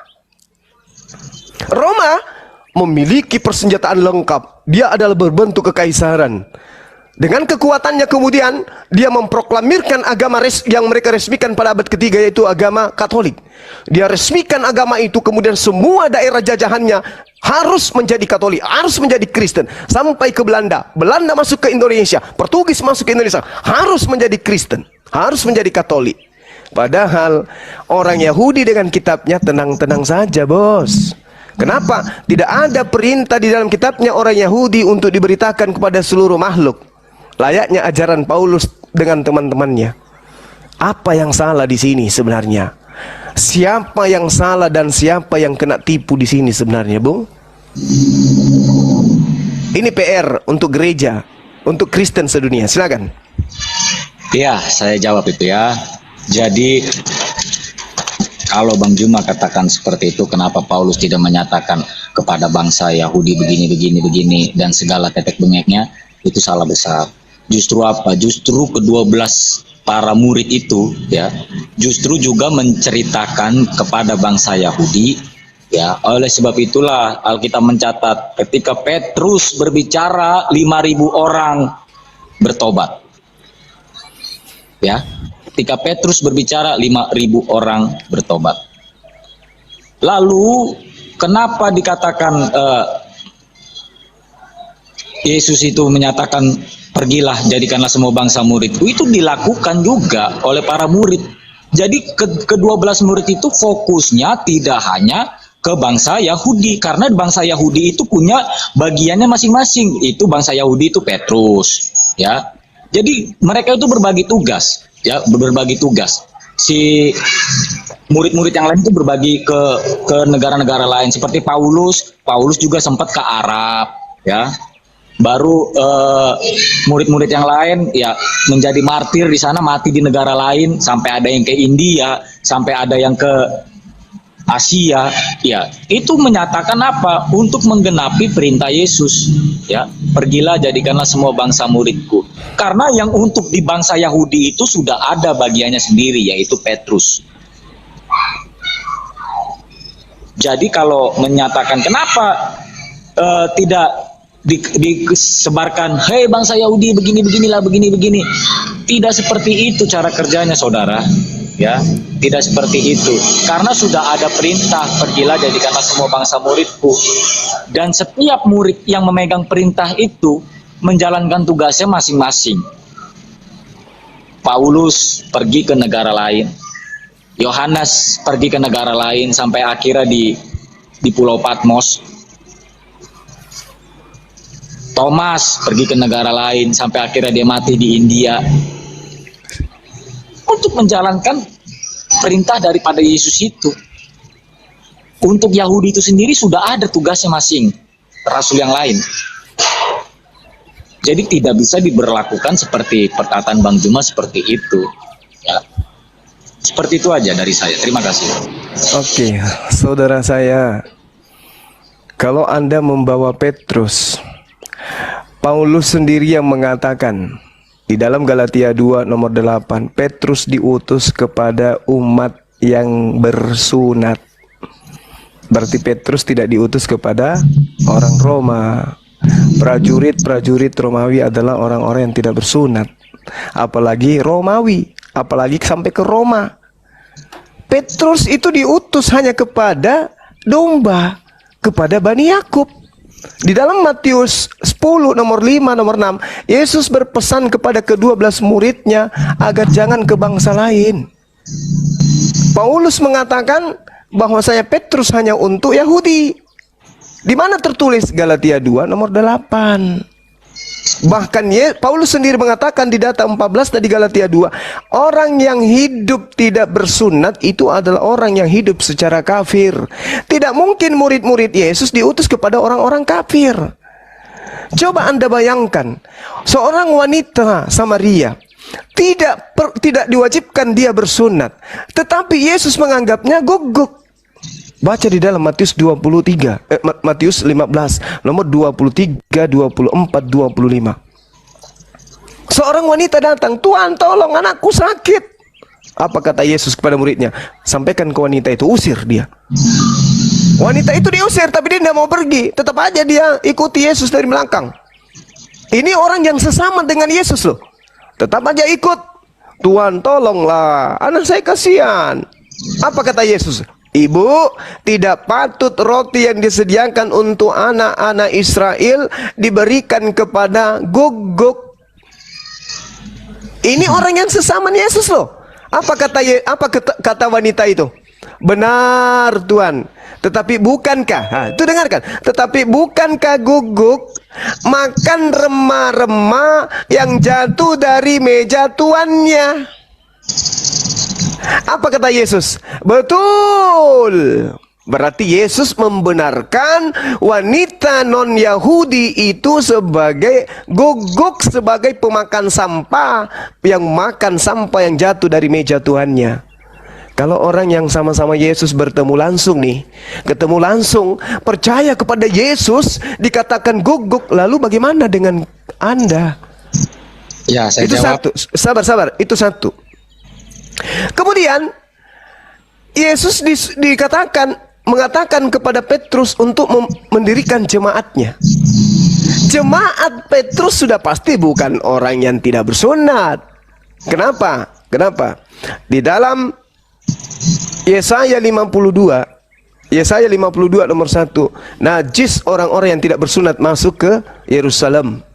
Speaker 2: Roma memiliki persenjataan lengkap. Dia adalah berbentuk kekaisaran. Dengan kekuatannya kemudian dia memproklamirkan agama yang mereka resmikan pada abad ketiga, yaitu agama Katolik. Dia resmikan agama itu, kemudian semua daerah jajahannya harus menjadi Katolik, harus menjadi Kristen. Sampai ke Belanda, Belanda masuk ke Indonesia, Portugis masuk ke Indonesia, harus menjadi Kristen, harus menjadi Katolik. Padahal orang Yahudi dengan kitabnya tenang-tenang saja, bos. Kenapa? Tidak ada perintah di dalam kitabnya orang Yahudi untuk diberitakan kepada seluruh makhluk. Layaknya ajaran Paulus dengan teman-temannya. Apa yang salah di sini sebenarnya? Siapa yang salah dan siapa yang kena tipu di sini sebenarnya, Bung? Ini PR untuk gereja, untuk Kristen sedunia. Silakan.
Speaker 1: Ya, saya jawab itu ya. Jadi kalau Bang Juma katakan seperti itu, kenapa Paulus tidak menyatakan kepada bangsa Yahudi begini dan segala tetek bengeknya? Itu salah besar. Justru apa? Justru ke-12 para murid itu ya, justru juga menceritakan kepada bangsa Yahudi ya. Oleh sebab itulah Alkitab mencatat ketika Petrus berbicara 5.000 orang bertobat. Ya. Ketika Petrus berbicara 5.000 orang bertobat. Lalu kenapa dikatakan Yesus itu menyatakan pergilah jadikanlah semua bangsa muridku? Itu dilakukan juga oleh para murid. Jadi ke-12 murid itu fokusnya tidak hanya ke bangsa Yahudi, karena bangsa Yahudi itu punya bagiannya masing-masing. Itu bangsa Yahudi itu Petrus ya. Jadi mereka itu berbagi tugas. Ya, berbagi tugas. Si murid-murid yang lain itu berbagi ke negara-negara lain, seperti Paulus juga sempat ke Arab ya. Baru murid-murid yang lain ya menjadi martir di sana, mati di negara lain, sampai ada yang ke India, sampai ada yang ke Asia ya. Itu menyatakan apa? Untuk menggenapi perintah Yesus ya, pergilah jadikanlah semua bangsa muridku. Karena yang untuk di bangsa Yahudi itu sudah ada bagiannya sendiri, yaitu Petrus. Jadi kalau menyatakan kenapa tidak disebarkan, hei bangsa Yahudi begini-beginilah, begini-begini. Tidak seperti itu cara kerjanya, saudara. Ya, tidak seperti itu. Karena sudah ada perintah, pergilah jadikanlah semua bangsa muridku. Dan setiap murid yang memegang perintah itu menjalankan tugasnya masing-masing. Paulus pergi ke negara lain, Yohanes pergi ke negara lain sampai akhirnya di Pulau Patmos. Thomas pergi ke negara lain sampai akhirnya dia mati di India. Untuk menjalankan perintah daripada Yesus itu. Untuk Yahudi itu sendiri sudah ada tugasnya masing, rasul yang lain. Jadi tidak bisa diberlakukan seperti perkataan Bang Juma seperti itu ya. Seperti itu aja dari saya. Terima kasih.
Speaker 2: Oke, saudara saya, kalau Anda membawa Petrus, Paulus sendiri yang mengatakan di dalam Galatia 2 nomor 8, Petrus diutus kepada umat yang bersunat. Berarti Petrus tidak diutus kepada orang Roma. Prajurit-prajurit Romawi adalah orang-orang yang tidak bersunat. Apalagi Romawi, apalagi sampai ke Roma. Petrus itu diutus hanya kepada domba, kepada Bani Yakub. Di dalam Matius 10 nomor 5 nomor 6, Yesus berpesan kepada ke-12 muridnya agar jangan ke bangsa lain. Paulus mengatakan bahwa saya Petrus hanya untuk Yahudi. Di mana tertulis? Galatia 2 nomor 8. Bahkan Paulus sendiri mengatakan di data 14 tadi Galatia 2, orang yang hidup tidak bersunat itu adalah orang yang hidup secara kafir. Tidak mungkin murid-murid Yesus diutus kepada orang-orang kafir. Coba Anda bayangkan, seorang wanita Samaria tidak diwajibkan dia bersunat, tetapi Yesus menganggapnya guguk. Baca di dalam Matius 23, Matius 15, nomor 23, 24, 25. Seorang wanita datang, "Tuhan, tolong anakku sakit." Apa kata Yesus kepada muridnya? Sampaikan ke wanita itu, usir dia. Wanita itu diusir, tapi dia tidak mau pergi. Tetap aja dia ikuti Yesus dari belakang. Ini orang yang sesama dengan Yesus loh. Tetap aja ikut. "Tuhan, tolonglah, anak saya kasihan." Apa kata Yesus? "Ibu, tidak patut roti yang disediakan untuk anak-anak Israel diberikan kepada guguk." Ini orang yang sesama Yesus loh. Apa kata wanita itu? "Benar Tuhan, tetapi bukankah," itu dengarkan, "tetapi bukankah guguk makan remah-remah yang jatuh dari meja tuannya?" Apa kata Yesus? Betul. Berarti Yesus membenarkan wanita non-Yahudi itu sebagai guguk, sebagai pemakan sampah, yang makan sampah yang jatuh dari meja tuannya. Kalau orang yang sama-sama Yesus bertemu langsung nih, ketemu langsung, percaya kepada Yesus, dikatakan guguk, lalu bagaimana dengan Anda?
Speaker 1: Ya, saya
Speaker 2: Itu
Speaker 1: jawab.
Speaker 2: satu. Sabar, itu satu. Kemudian Yesus mengatakan kepada Petrus untuk mendirikan jemaatnya. Jemaat Petrus sudah pasti bukan orang yang tidak bersunat. Kenapa? Di dalam Yesaya 52 nomor 1, najis orang-orang yang tidak bersunat masuk ke Yerusalem.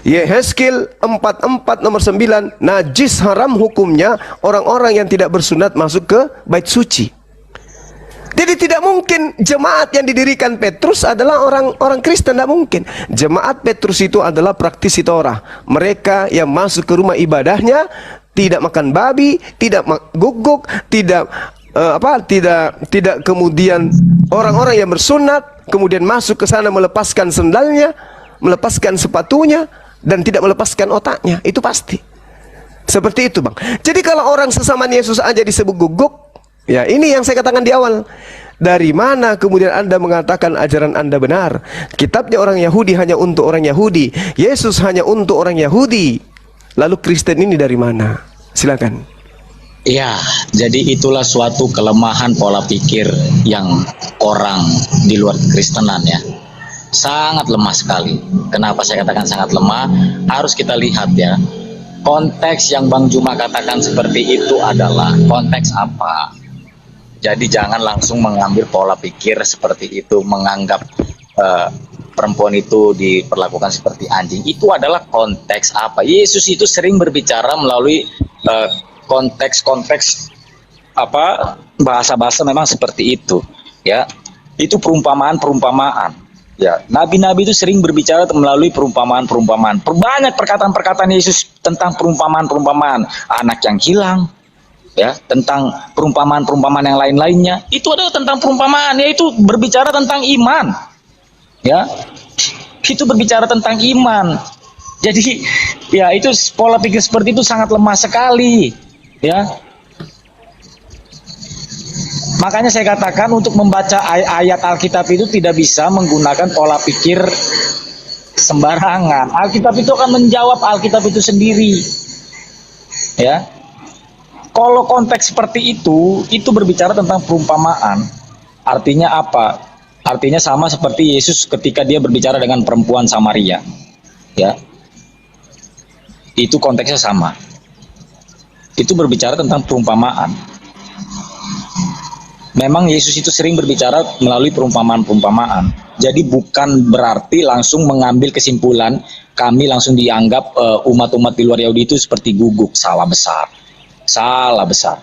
Speaker 2: Yehezkiel 44 nomor 9, najis haram hukumnya orang-orang yang tidak bersunat masuk ke bait suci. Jadi tidak mungkin jemaat yang didirikan Petrus adalah orang-orang Kristen, tidak mungkin. Jemaat Petrus itu adalah praktisi Torah. Mereka yang masuk ke rumah ibadahnya tidak makan babi, tidak guguk, tidak kemudian orang-orang yang bersunat kemudian masuk ke sana melepaskan sendalnya, melepaskan sepatunya, dan tidak melepaskan otaknya. Itu pasti. Seperti itu, Bang. Jadi kalau orang sesama Yesus aja disebut guguk, ya ini yang saya katakan di awal. Dari mana kemudian Anda mengatakan ajaran Anda benar? Kitabnya orang Yahudi hanya untuk orang Yahudi, Yesus hanya untuk orang Yahudi. Lalu Kristen ini dari mana? Silakan.
Speaker 1: Ya, jadi itulah suatu kelemahan pola pikir yang orang di luar kekristenan ya. Sangat lemah sekali. Kenapa saya katakan sangat lemah? Harus kita lihat ya. Konteks yang Bang Juma katakan seperti itu adalah konteks apa? Jadi jangan langsung mengambil pola pikir seperti itu, menganggap perempuan itu diperlakukan seperti anjing. Itu adalah konteks apa? Yesus itu sering berbicara melalui konteks-konteks apa, bahasa-bahasa memang seperti itu ya. Itu perumpamaan-perumpamaan. Ya, nabi-nabi itu sering berbicara melalui perumpamaan-perumpamaan. Perbanyak perkataan-perkataan Yesus tentang perumpamaan-perumpamaan, anak yang hilang, ya, tentang perumpamaan-perumpamaan yang lain-lainnya. Itu adalah tentang perumpamaan, yaitu berbicara tentang iman. Ya. Itu berbicara tentang iman. Jadi, ya itu pola pikir seperti itu sangat lemah sekali, ya. Makanya saya katakan untuk membaca ayat Alkitab itu tidak bisa menggunakan pola pikir sembarangan. Alkitab itu akan menjawab Alkitab itu sendiri. Ya. Kalau konteks seperti itu berbicara tentang perumpamaan. Artinya apa? Artinya sama seperti Yesus ketika dia berbicara dengan perempuan Samaria. Ya. Itu konteksnya sama. Itu berbicara tentang perumpamaan. Memang Yesus itu sering berbicara melalui perumpamaan-perumpamaan. Jadi bukan berarti langsung mengambil kesimpulan kami langsung dianggap umat-umat di luar Yahudi itu seperti guguk. Salah besar. Salah besar.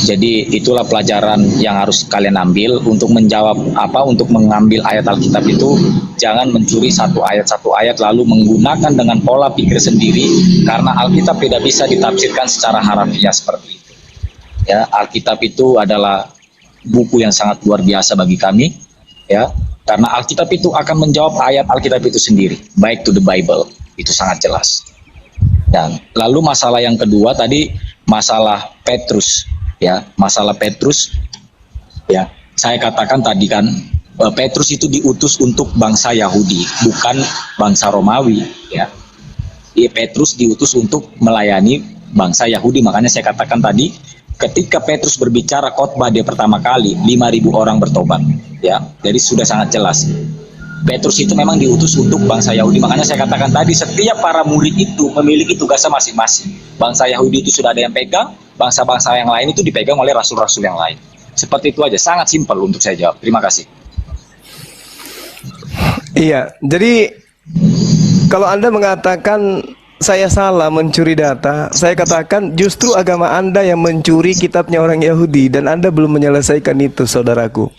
Speaker 1: Jadi itulah pelajaran yang harus kalian ambil untuk menjawab untuk mengambil ayat Alkitab itu. Jangan mencuri satu ayat lalu menggunakan dengan pola pikir sendiri, karena Alkitab tidak bisa ditafsirkan secara harafiah seperti itu. Ya, Alkitab itu adalah buku yang sangat luar biasa bagi kami, ya, karena Alkitab itu akan menjawab ayat Alkitab itu sendiri. Back to the Bible, itu sangat jelas. Dan lalu masalah yang kedua tadi masalah Petrus, ya, masalah Petrus. Ya, saya katakan tadi kan Petrus itu diutus untuk bangsa Yahudi, bukan bangsa Romawi. Ya, Petrus diutus untuk melayani bangsa Yahudi. Makanya saya katakan tadi, ketika Petrus berbicara khotbah dia pertama kali, 5.000 orang bertobat. Ya, jadi sudah sangat jelas. Petrus itu memang diutus untuk bangsa Yahudi. Makanya saya katakan tadi, setiap para murid itu memiliki tugasnya masing-masing. Bangsa Yahudi itu sudah ada yang pegang, bangsa-bangsa yang lain itu dipegang oleh rasul-rasul yang lain. Seperti itu aja, sangat simpel untuk saya jawab. Terima kasih.
Speaker 2: Iya, jadi kalau Anda mengatakan saya salah mencuri data, saya katakan justru agama Anda yang mencuri kitabnya orang Yahudi, dan Anda belum menyelesaikan itu, saudaraku.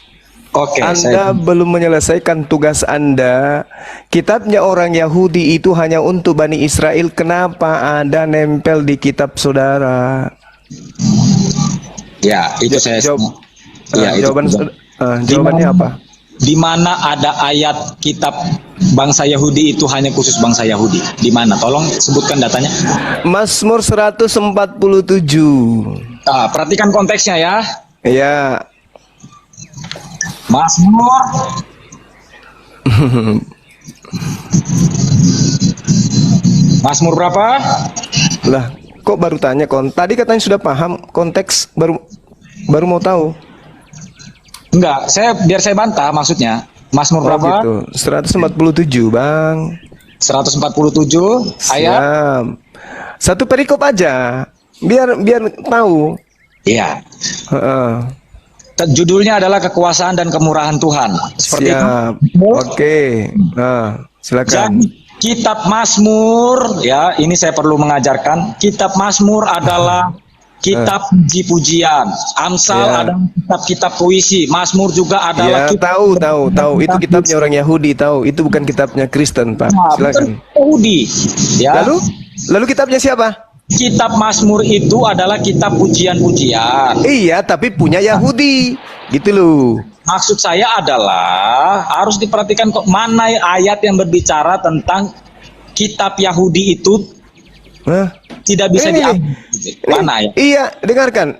Speaker 1: Oke,
Speaker 2: Anda belum menyelesaikan tugas Anda. Kitabnya orang Yahudi itu hanya untuk Bani Israel. Kenapa Anda nempel di kitab saudara?
Speaker 1: Ya, itu saya ya,
Speaker 2: jawabannya apa?
Speaker 1: Di mana ada ayat kitab bangsa Yahudi itu hanya khusus bangsa Yahudi? Di mana? Tolong sebutkan datanya.
Speaker 2: Mazmur 147.
Speaker 1: Perhatikan konteksnya ya.
Speaker 2: Ya.
Speaker 1: Mazmur Mazmur berapa?
Speaker 2: Lah, kok baru tanya tadi katanya sudah paham konteks, baru mau tahu.
Speaker 1: Enggak, biar saya bantah maksudnya. Mazmur berapa?
Speaker 2: Gitu. 147, Bang.
Speaker 1: 147 ayat.
Speaker 2: Siap. Satu perikop aja. Biar tahu.
Speaker 1: Iya.
Speaker 2: Heeh.
Speaker 1: Judulnya adalah kekuasaan dan kemurahan Tuhan. Seperti
Speaker 2: Siap.
Speaker 1: itu.
Speaker 2: Oke. Nah, silakan.
Speaker 1: Jadi, kitab Mazmur, ya, ini saya perlu mengajarkan. Kitab Mazmur adalah kitab puji-pujian. Amsal adalah kitab-kitab puisi. Mazmur juga adalah
Speaker 2: tahu. Itu kitabnya orang Yahudi, tahu. Itu bukan kitabnya Kristen, Pak. Silakan.
Speaker 1: Yahudi. Ya.
Speaker 2: Lalu kitabnya siapa?
Speaker 1: Kitab Mazmur itu adalah kitab pujian-pujian.
Speaker 2: Iya, tapi punya Yahudi. Gitu loh.
Speaker 1: Maksud saya adalah harus diperhatikan kok mana ayat yang berbicara tentang kitab Yahudi itu tidak bisa diambil. Mana ayat?
Speaker 2: Iya, dengarkan.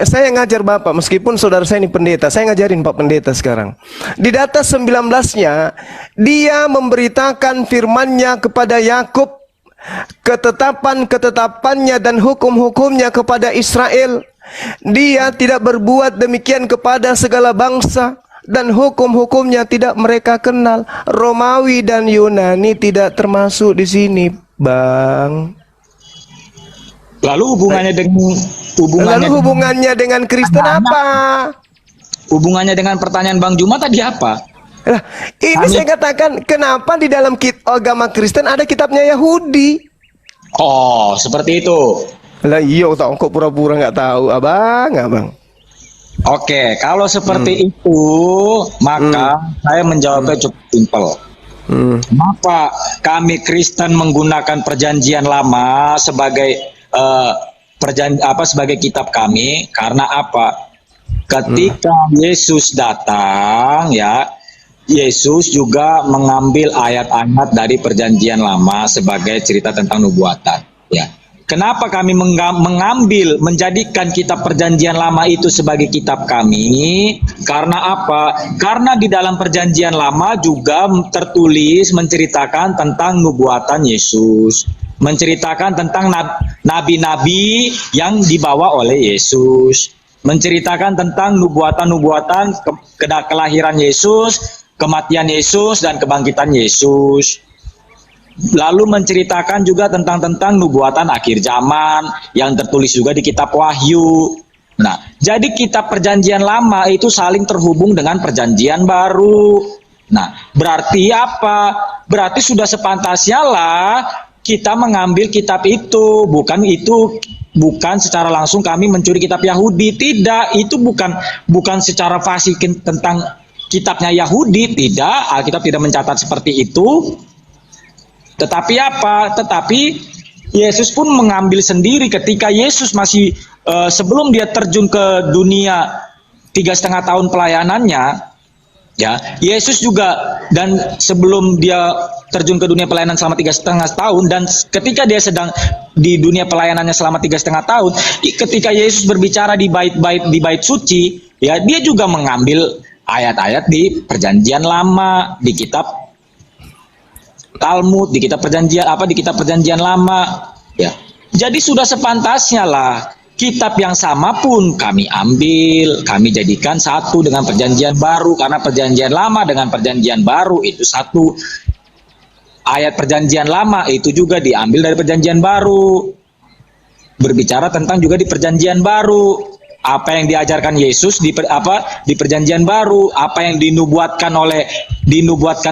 Speaker 2: Saya ngajar Bapak, meskipun saudara saya ini pendeta, saya ngajarin Pak Pendeta sekarang. Di data 19-nya, dia memberitakan firman-Nya kepada Yakub, ketetapan-ketetapannya dan hukum-hukumnya kepada Israel. Dia tidak berbuat demikian kepada segala bangsa, dan hukum-hukumnya tidak mereka kenal. Romawi dan Yunani tidak termasuk di sini, Bang.
Speaker 1: Lalu hubungannya
Speaker 2: dengan Kristen apa?
Speaker 1: Hubungannya dengan pertanyaan Bang Juma tadi apa?
Speaker 2: Nah, ini saya katakan, kenapa di dalam agama Kristen ada kitabnya Yahudi?
Speaker 1: Oh, seperti itu.
Speaker 2: Lah iya, kok pura-pura nggak tahu, abang.
Speaker 1: Oke, kalau seperti itu, maka saya menjawabnya cukup simpel. Kenapa kami Kristen menggunakan Perjanjian Lama sebagai sebagai kitab kami? Karena apa? Ketika Yesus datang, ya, Yesus juga mengambil ayat-ayat dari Perjanjian Lama sebagai cerita tentang nubuatan. Ya, kenapa kami menjadikan kitab Perjanjian Lama itu sebagai kitab kami? Karena apa? Karena di dalam Perjanjian Lama juga tertulis menceritakan tentang nubuatan Yesus, menceritakan tentang nabi-nabi yang dibawa oleh Yesus, menceritakan tentang nubuatan-nubuatan kelahiran Yesus, kematian Yesus, dan kebangkitan Yesus. Lalu menceritakan juga tentang nubuatan akhir zaman yang tertulis juga di kitab Wahyu. Nah, jadi kitab Perjanjian Lama itu saling terhubung dengan Perjanjian Baru. Nah, berarti apa? Berarti sudah sepantasnya lah kita mengambil kitab itu, bukan secara langsung kami mencuri kitab Yahudi. Tidak, itu bukan secara fasih tentang kitabnya Yahudi. Tidak, Alkitab tidak mencatat seperti itu. Tetapi apa? Tetapi Yesus pun mengambil sendiri ketika Yesus masih sebelum dia terjun ke dunia 3,5 tahun pelayanannya, ya, Yesus juga, dan sebelum dia terjun ke dunia pelayanan selama 3,5 tahun, dan ketika dia sedang di dunia pelayanannya selama 3,5 tahun, ketika Yesus berbicara di bait suci, Ya, dia juga mengambil ayat-ayat di Perjanjian Lama, di kitab Talmud, di kitab Perjanjian Lama. Ya. Jadi sudah sepantasnya lah kitab yang sama pun kami ambil, kami jadikan satu dengan Perjanjian Baru, karena Perjanjian Lama dengan Perjanjian Baru itu satu. Ayat Perjanjian Lama itu juga diambil dari Perjanjian Baru. Berbicara tentang juga di Perjanjian Baru. Apa yang diajarkan Yesus di Perjanjian Baru, apa yang dinubuatkan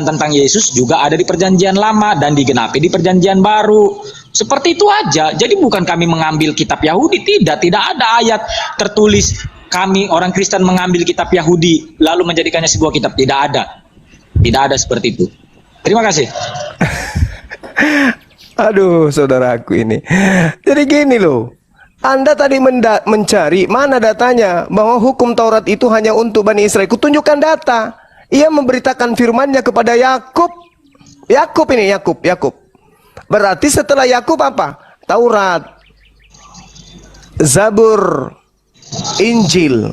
Speaker 1: tentang Yesus juga ada di Perjanjian Lama dan digenapi di Perjanjian Baru. Seperti itu aja. Jadi bukan kami mengambil kitab Yahudi, tidak ada ayat tertulis kami orang Kristen mengambil kitab Yahudi lalu menjadikannya sebuah kitab. Tidak ada seperti itu. Terima kasih.
Speaker 2: Aduh, saudaraku ini. Jadi gini loh. Anda tadi mencari mana datanya bahwa hukum Taurat itu hanya untuk Bani Israel. Kutunjukkan data. Ia memberitakan firman-Nya kepada Yakub. Yakub. Berarti setelah Yakub apa? Taurat, Zabur, Injil.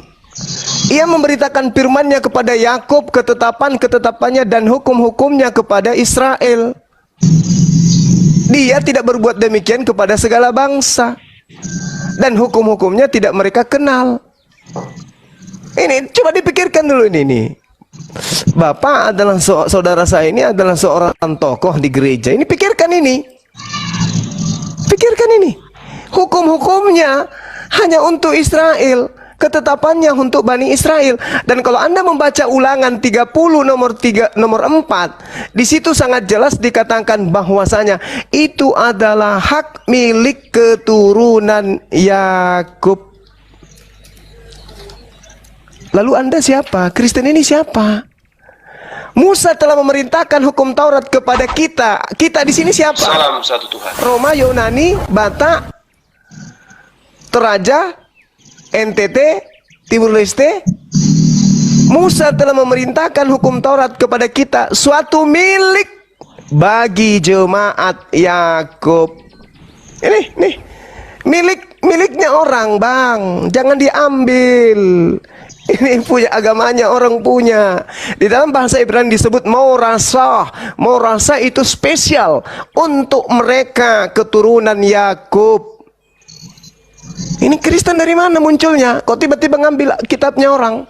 Speaker 2: Ia memberitakan firman-Nya kepada Yakub, ketetapan-ketetapannya dan hukum-hukumnya kepada Israel. Dia tidak berbuat demikian kepada segala bangsa. Dan hukum-hukumnya tidak mereka kenal. Ini coba dipikirkan dulu ini. Bapak adalah saudara saya ini adalah seorang tokoh di gereja. Ini pikirkan ini. Hukum-hukumnya hanya untuk Israel, ketetapannya untuk Bani Israel. Dan kalau Anda membaca Ulangan 30 nomor 4, di situ sangat jelas dikatakan bahwasanya itu adalah hak milik keturunan Yakub. Lalu Anda siapa? Kristen ini siapa? Musa telah memerintahkan hukum Taurat kepada kita. Kita di sini siapa?
Speaker 4: Salam satu Tuhan.
Speaker 2: Roma, Yunani, Batak, Toraja, NTT, Timur Leste. Musa telah memerintahkan hukum Taurat kepada kita, suatu milik bagi jemaat Yakub. Ini miliknya orang, Bang. Jangan diambil. Ini punya agamanya, orang punya. Di dalam bahasa Ibrani disebut Morasa. Morasa itu spesial untuk mereka keturunan Yakub. Ini Kristen dari mana munculnya? Kok tiba-tiba ngambil kitabnya orang?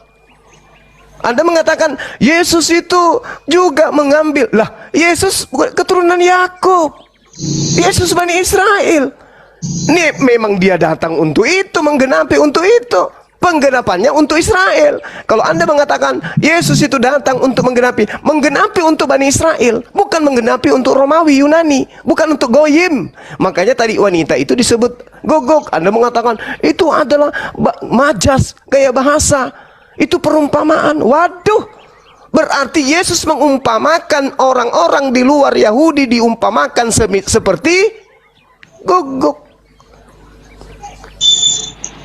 Speaker 2: Anda mengatakan Yesus itu juga mengambil. Lah, Yesus keturunan Yakub. Yesus Bani Israel. Ini memang dia datang untuk itu, menggenapi untuk itu. Penggenapannya untuk Israel. Kalau Anda mengatakan Yesus itu datang untuk menggenapi untuk Bani Israel, bukan menggenapi untuk Romawi, Yunani, bukan untuk Goyim. Makanya tadi wanita itu disebut Gogok. Anda mengatakan itu adalah majas, gaya bahasa, itu perumpamaan. Waduh, berarti Yesus mengumpamakan orang-orang di luar Yahudi, diumpamakan seperti Gogok.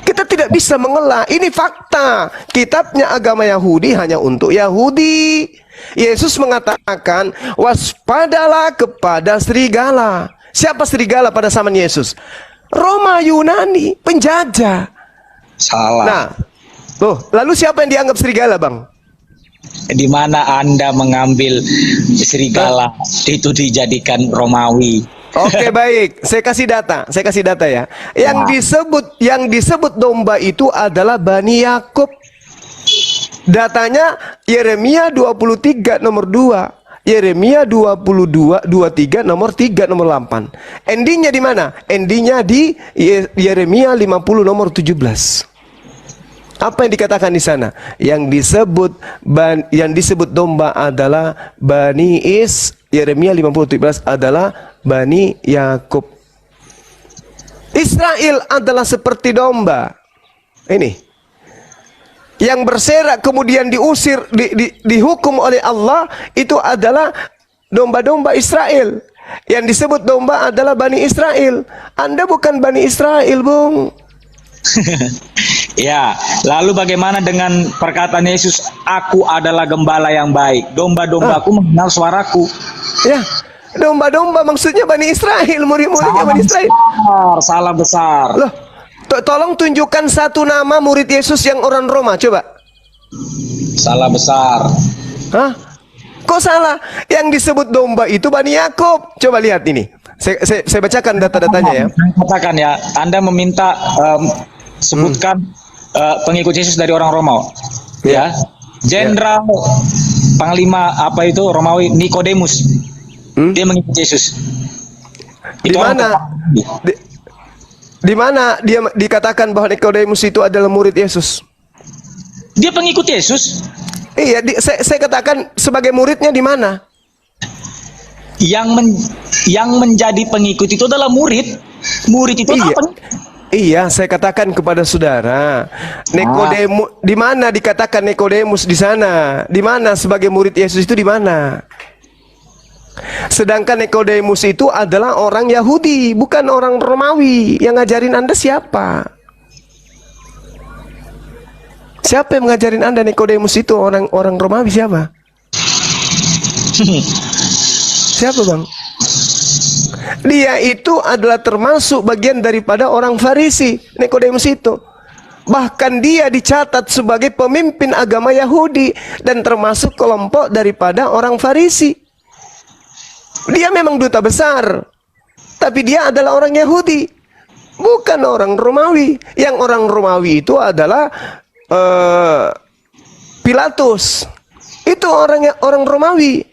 Speaker 2: Kita tidak bisa mengelak. Ini fakta. Kitabnya agama Yahudi hanya untuk Yahudi. Yesus mengatakan, waspadalah kepada serigala. Siapa serigala pada zaman Yesus? Roma, Yunani, penjajah.
Speaker 1: Salah.
Speaker 2: Nah, lalu siapa yang dianggap serigala, Bang?
Speaker 1: Di mana Anda mengambil serigala itu dijadikan Romawi?
Speaker 2: Oke, baik. Saya kasih data ya. Yang disebut domba itu adalah Bani Yakub. Datanya Yeremia 23 nomor 2. Yeremia 23 nomor 8. Endingnya di mana? Endingnya di Yeremia 50 nomor 17. Apa yang dikatakan di sana? Yang disebut domba adalah Bani Yeremia 50:17 adalah Bani Yakub. Israel adalah seperti domba. Ini yang berserak kemudian diusir, dihukum oleh Allah, itu adalah domba-domba Israel. Yang disebut domba adalah Bani Israel. Anda bukan Bani Israel, Bung.
Speaker 1: Ya, lalu bagaimana dengan perkataan Yesus, aku adalah gembala yang baik, domba-dombaku mengenal suaraku.
Speaker 2: Ya, domba-domba maksudnya Bani Israel, murid-muridnya Bani Israel.
Speaker 1: Salah besar.
Speaker 2: Loh, tolong tunjukkan satu nama murid Yesus yang orang Roma, coba.
Speaker 1: Salah besar.
Speaker 2: Hah? Kok salah? Yang disebut domba itu Bani Yakub. Coba lihat ini. Saya bacakan data-datanya ya.
Speaker 1: Katakan ya, Anda meminta sebutkan pengikut Yesus dari orang Romawi. Ya. Jenderal Panglima apa itu Romawi Nikodemus. Dia mengikuti Yesus.
Speaker 2: Di mana? Di mana dia dikatakan bahwa Nikodemus itu adalah murid Yesus?
Speaker 1: Dia pengikut Yesus.
Speaker 2: Iya, saya katakan sebagai muridnya di mana?
Speaker 1: Yang menjadi pengikut itu adalah murid. Murid itu
Speaker 2: Iya.
Speaker 1: apa?
Speaker 2: Iya, saya katakan kepada saudara, Nikodemus di mana dikatakan Nikodemus di sana? Di mana sebagai murid Yesus itu di mana? Sedangkan Nikodemus itu adalah orang Yahudi, bukan orang Romawi. Yang ngajarin Anda siapa? Siapa yang mengajarin Anda Nikodemus itu orang Romawi siapa? Siapa bang? Dia itu adalah termasuk bagian daripada orang Farisi, Nikodemus itu. Bahkan dia dicatat sebagai pemimpin agama Yahudi dan termasuk kelompok daripada orang Farisi. Dia memang duta besar, tapi dia adalah orang Yahudi, bukan orang Romawi. Yang orang Romawi itu adalah Pilatus, itu orang Romawi.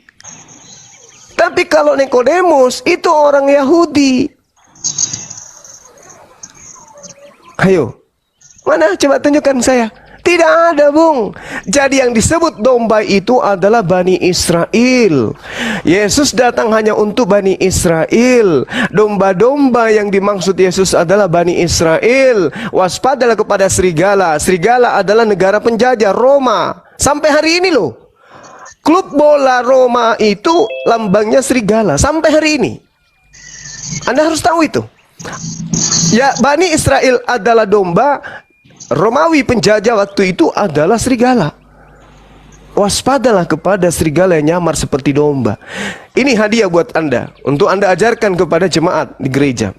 Speaker 2: Tapi kalau Nikodemus itu orang Yahudi. Ayo, mana coba tunjukkan saya. Tidak ada, Bung. Jadi yang disebut domba itu adalah Bani Israel. Yesus datang hanya untuk Bani Israel. Domba-domba yang dimaksud Yesus adalah Bani Israel. Waspadalah kepada serigala. Serigala adalah negara penjajah Roma. Sampai hari ini loh. Klub bola Roma itu lambangnya serigala. Sampai hari ini. Anda harus tahu itu. Ya, Bani Israel adalah domba. Romawi penjajah waktu itu adalah serigala. Waspadalah kepada serigala yang nyamar seperti domba. Ini hadiah buat Anda, untuk Anda ajarkan kepada jemaat di gereja.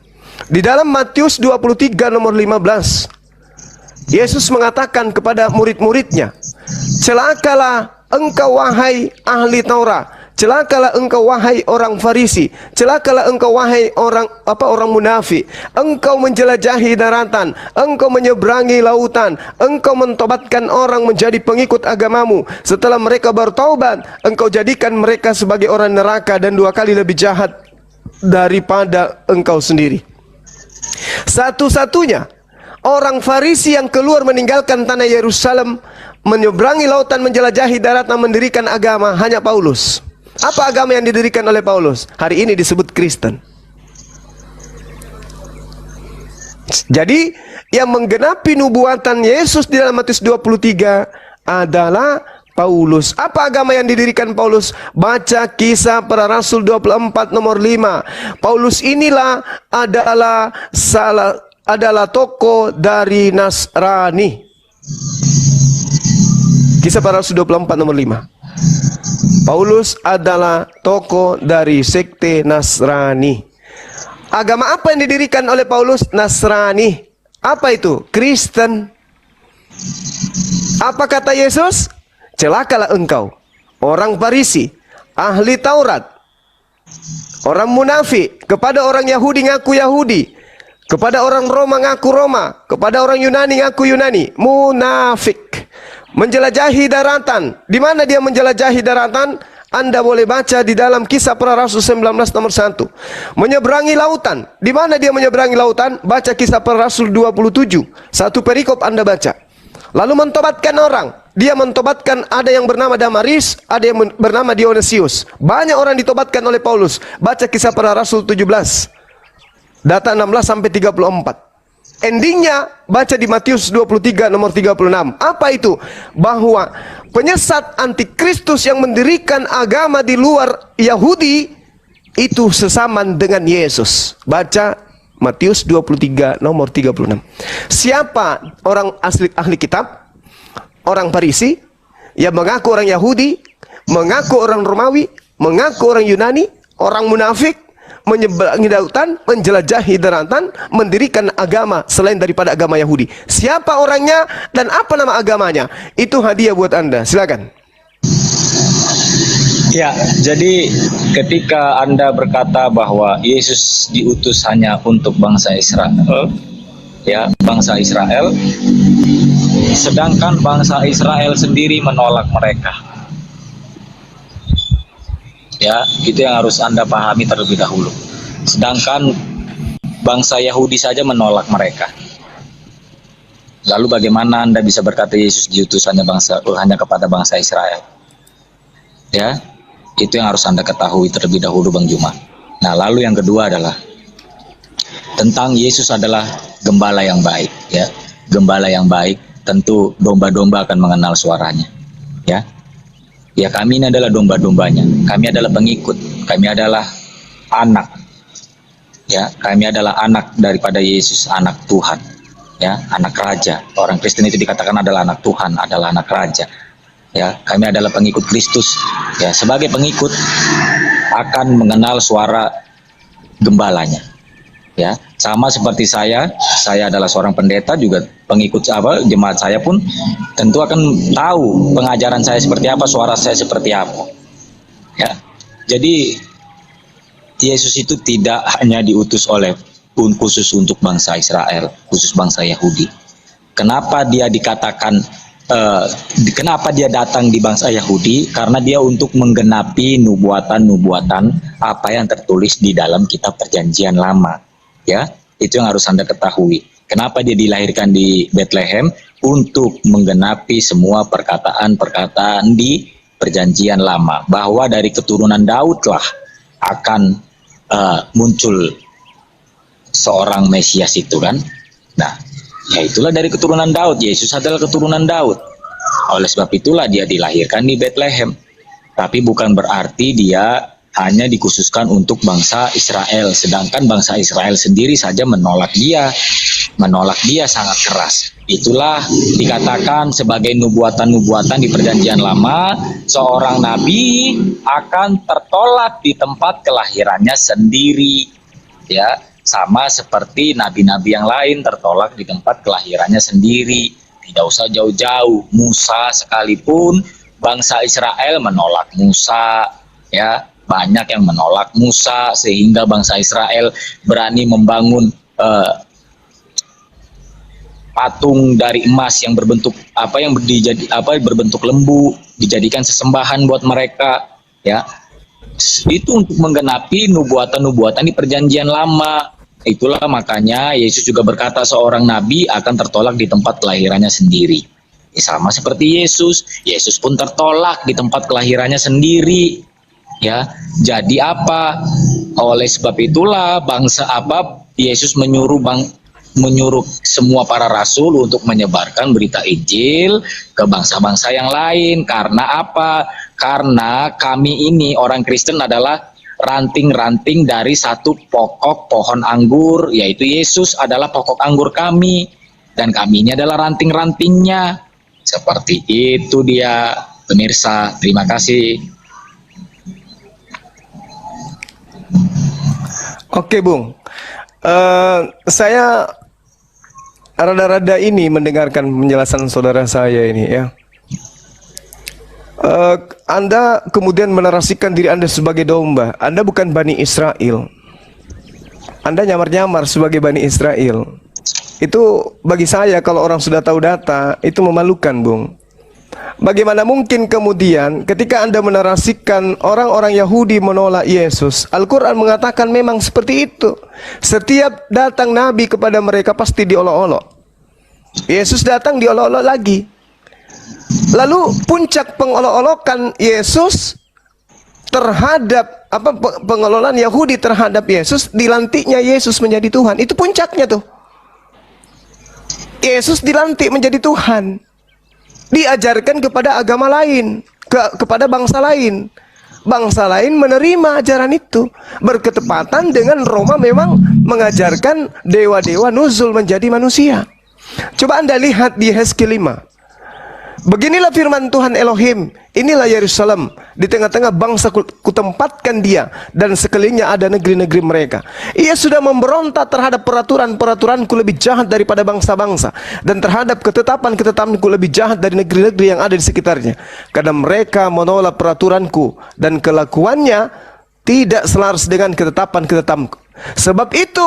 Speaker 2: Di dalam Matius 23 nomor 15, Yesus mengatakan kepada murid-muridnya, celakalah engkau wahai ahli Taurat, celakalah engkau wahai orang Farisi, celakalah engkau wahai orang munafik. Engkau menjelajahi daratan, engkau menyeberangi lautan, engkau mentobatkan orang menjadi pengikut agamamu. Setelah mereka bertaubat, engkau jadikan mereka sebagai orang neraka dan 2 kali lebih jahat daripada engkau sendiri. Satu-satunya orang Farisi yang keluar meninggalkan tanah Yerusalem, menyeberangi lautan, menjelajahi daratan, mendirikan agama, hanya Paulus. Apa agama yang didirikan oleh Paulus? Hari ini disebut Kristen. Jadi yang menggenapi nubuatan Yesus di dalam Matius 23 adalah Paulus. Apa agama yang didirikan Paulus? Baca Kisah Para Rasul 24 nomor 5. Paulus inilah adalah tokoh dari Nasrani. Kisah Para Rasul 24 nomor 5. Paulus adalah tokoh dari sekte Nasrani. Agama apa yang didirikan oleh Paulus? Nasrani. Apa itu? Kristen. Apa kata Yesus? Celakalah engkau, orang Farisi, ahli Taurat, orang munafik, kepada orang Yahudi ngaku Yahudi, kepada orang Roma ngaku Roma, kepada orang Yunani ngaku Yunani. Munafik. Menjelajahi daratan. Di mana dia menjelajahi daratan? Anda boleh baca di dalam Kisah Para Rasul 19 nomor 1. Menyeberangi lautan. Di mana dia menyeberangi lautan? Baca Kisah Para Rasul 27. Satu perikop Anda baca. Lalu mentobatkan orang. Dia mentobatkan, ada yang bernama Damaris, ada yang bernama Dionysius. Banyak orang ditobatkan oleh Paulus. Baca Kisah Para Rasul 17. Data 16 sampai 34. Endingnya baca di Matius 23 nomor 36. Apa itu? Bahwa penyesat antikristus yang mendirikan agama di luar Yahudi itu sesaman dengan Yesus. Baca Matius 23 nomor 36. Siapa orang ahli kitab? Orang Farisi yang mengaku orang Yahudi, mengaku orang Romawi, mengaku orang Yunani, orang munafik, menyeberangi lautan, menjelajahi daratan, mendirikan agama selain daripada agama Yahudi. Siapa orangnya dan apa nama agamanya? Itu hadiah buat Anda. Silakan.
Speaker 1: Ya, jadi ketika Anda berkata bahwa Yesus diutus hanya untuk bangsa Israel, ya, bangsa Israel, sedangkan bangsa Israel sendiri menolak mereka. Ya, itu yang harus Anda pahami terlebih dahulu. Sedangkan bangsa Yahudi saja menolak mereka. Lalu bagaimana Anda bisa berkata Yesus diutus hanya kepada bangsa Israel? Ya, itu yang harus Anda ketahui terlebih dahulu, Bang Juma. Nah, lalu yang kedua adalah tentang Yesus adalah gembala yang baik, ya. Gembala yang baik, tentu domba-domba akan mengenal suaranya, ya. Ya, kami ini adalah domba-dombanya. Kami adalah pengikut. Kami adalah anak. Ya, kami adalah anak daripada Yesus, anak Tuhan. Ya, anak raja. Orang Kristen itu dikatakan adalah anak Tuhan, adalah anak raja. Ya, kami adalah pengikut Kristus. Ya, sebagai pengikut akan mengenal suara gembalanya. Ya, sama seperti saya adalah seorang pendeta, juga pengikut jemaat saya pun tentu akan tahu pengajaran saya seperti apa, suara saya seperti apa. Ya, jadi Yesus itu tidak hanya diutus khusus untuk bangsa Israel, khusus bangsa Yahudi. Kenapa dia dikatakan kenapa dia datang di bangsa Yahudi? Karena dia untuk menggenapi nubuatan-nubuatan apa yang tertulis di dalam kitab Perjanjian Lama. Ya, itu yang harus Anda ketahui. Kenapa dia dilahirkan di Bethlehem? Untuk menggenapi semua perkataan-perkataan di Perjanjian Lama, bahwa dari keturunan Daud lah akan muncul seorang Mesias itu kan. Nah, ya itulah dari keturunan Daud. Yesus adalah keturunan Daud. Oleh sebab itulah dia dilahirkan di Bethlehem. Tapi bukan berarti dia hanya dikhususkan untuk bangsa Israel, sedangkan bangsa Israel sendiri saja menolak dia sangat keras. Itulah dikatakan sebagai nubuatan-nubuatan di Perjanjian Lama, seorang nabi akan tertolak di tempat kelahirannya sendiri. Ya, sama seperti nabi-nabi yang lain tertolak di tempat kelahirannya sendiri. Tidak usah jauh-jauh, Musa sekalipun bangsa Israel menolak Musa, ya. Banyak yang menolak Musa sehingga bangsa Israel berani membangun patung dari emas yang berbentuk berbentuk lembu, dijadikan sesembahan buat mereka, ya. Itu untuk menggenapi nubuatan-nubuatan di Perjanjian Lama. Itulah makanya Yesus juga berkata seorang nabi akan tertolak di tempat kelahirannya sendiri. Sama seperti Yesus pun tertolak di tempat kelahirannya sendiri. Ya, jadi apa? Oleh sebab itulah Yesus menyuruh semua para rasul untuk menyebarkan berita Injil ke bangsa-bangsa yang lain. Karena apa? Karena kami ini orang Kristen adalah ranting-ranting dari satu pokok pohon anggur, yaitu Yesus adalah pokok anggur kami, dan kami ini adalah ranting-rantingnya. Seperti itu dia, pemirsa. Terima kasih.
Speaker 2: Oke, Bung. Saya rada-rada ini mendengarkan penjelasan saudara saya ini, ya. Anda kemudian menarasikan diri Anda sebagai domba. Anda bukan Bani Israel. Anda nyamar-nyamar sebagai Bani Israel. Itu bagi saya, kalau orang sudah tahu data, itu memalukan, Bung. Bagaimana mungkin kemudian ketika Anda menarasikan orang-orang Yahudi menolak Yesus, Al-Quran mengatakan memang seperti itu. Setiap datang Nabi kepada mereka pasti diolok-olok. Yesus datang diolok-olok lagi. Lalu puncak pengolok-olokan Yesus terhadap pengelolaan Yahudi terhadap Yesus, dilantiknya Yesus menjadi Tuhan. Itu puncaknya tuh. Yesus dilantik menjadi Tuhan. Diajarkan kepada agama lain, kepada bangsa lain. Bangsa lain menerima ajaran itu. Berketepatan dengan Roma memang mengajarkan dewa-dewa nuzul menjadi manusia. Coba Anda lihat di Hezkiel 5. Beginilah firman Tuhan Elohim, inilah Yerusalem di tengah-tengah bangsa kutempatkan dia, dan sekelilingnya ada negeri-negeri mereka. Ia sudah memberontak terhadap peraturan-peraturanku lebih jahat daripada bangsa-bangsa, dan terhadap ketetapan-ketetapanku lebih jahat dari negeri-negeri yang ada di sekitarnya. Karena mereka menolak peraturanku, dan kelakuannya tidak selaras dengan ketetapan-ketetapanku. Sebab itu,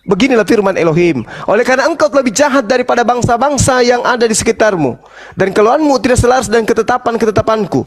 Speaker 2: beginilah firman Elohim, oleh karena engkau lebih jahat daripada bangsa-bangsa yang ada di sekitarmu, dan keluhanmu tidak selaras dengan ketetapan-ketetapanku.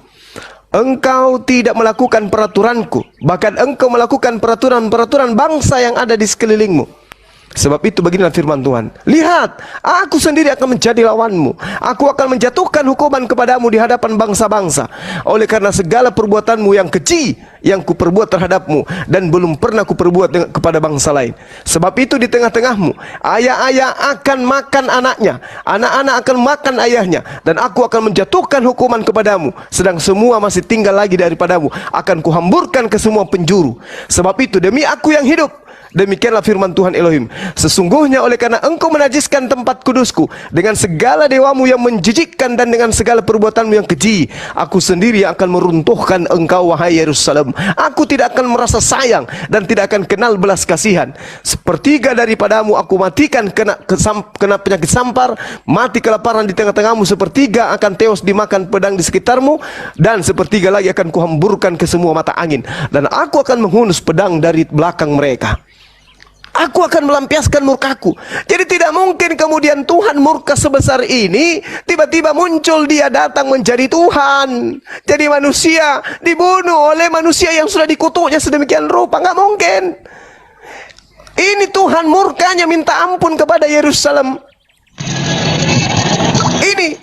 Speaker 2: Engkau tidak melakukan peraturanku, bahkan engkau melakukan peraturan-peraturan bangsa yang ada di sekelilingmu. Sebab itu beginilah firman Tuhan, lihat, aku sendiri akan menjadi lawanmu. Aku akan menjatuhkan hukuman kepadamu di hadapan bangsa-bangsa, oleh karena segala perbuatanmu yang keji yang kuperbuat terhadapmu, dan belum pernah kuperbuat kepada bangsa lain. Sebab itu di tengah-tengahmu, ayah-ayah akan makan anaknya, anak-anak akan makan ayahnya, dan aku akan menjatuhkan hukuman kepadamu. Sedang semua masih tinggal lagi daripadamu, akan kuhamburkan ke semua penjuru. Sebab itu demi aku yang hidup, demikianlah firman Tuhan Elohim, sesungguhnya oleh karena engkau menajiskan tempat kudusku dengan segala dewamu yang menjijikkan dan dengan segala perbuatanmu yang keji, aku sendiri akan meruntuhkan engkau, wahai Yerusalem. Aku tidak akan merasa sayang dan tidak akan kenal belas kasihan. Sepertiga daripadamu aku matikan kena penyakit sampar, mati kelaparan di tengah-tengahmu. Sepertiga akan tewas dimakan pedang di sekitarmu, dan sepertiga lagi akan kuhamburkan ke semua mata angin, dan aku akan menghunus pedang dari belakang mereka. Aku akan melampiaskan murkaku. Jadi tidak mungkin kemudian Tuhan murka sebesar ini, tiba-tiba muncul dia datang menjadi Tuhan, jadi manusia, dibunuh oleh manusia yang sudah dikutuknya sedemikian rupa. Nggak mungkin. Ini Tuhan murkanya minta ampun kepada Yerusalem. Ini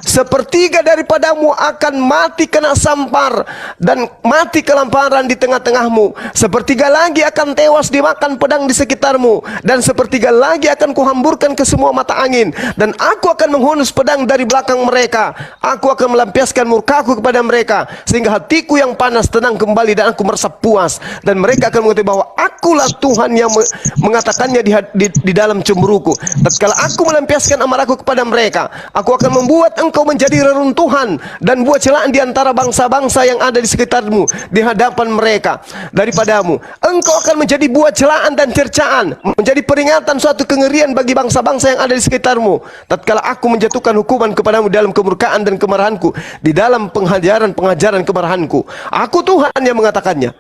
Speaker 2: sepertiga daripadamu akan mati kena sampar dan mati kelaparan di tengah-tengahmu. Sepertiga lagi akan tewas dimakan pedang di sekitarmu, dan sepertiga lagi akan kuhamburkan ke semua mata angin, dan aku akan menghunus pedang dari belakang mereka. Aku akan melampiaskan murkaku kepada mereka, sehingga hatiku yang panas tenang kembali, dan aku merasa puas, dan mereka akan mengetahui bahwa akulah Tuhan yang mengatakannya di dalam cemburuku. Tatkala aku melampiaskan amarahku kepada mereka, aku akan membuat engkau menjadi reruntuhan dan buat celaan di antara bangsa-bangsa yang ada di sekitarmu di hadapan mereka daripadamu. Engkau akan menjadi buat celaan dan cercaan, menjadi peringatan suatu kengerian bagi bangsa-bangsa yang ada di sekitarmu. Tatkala aku menjatuhkan hukuman kepadamu dalam kemurkaan dan kemarahanku, di dalam pengajaran-pengajaran kemarahanku. Aku Tuhan yang mengatakannya.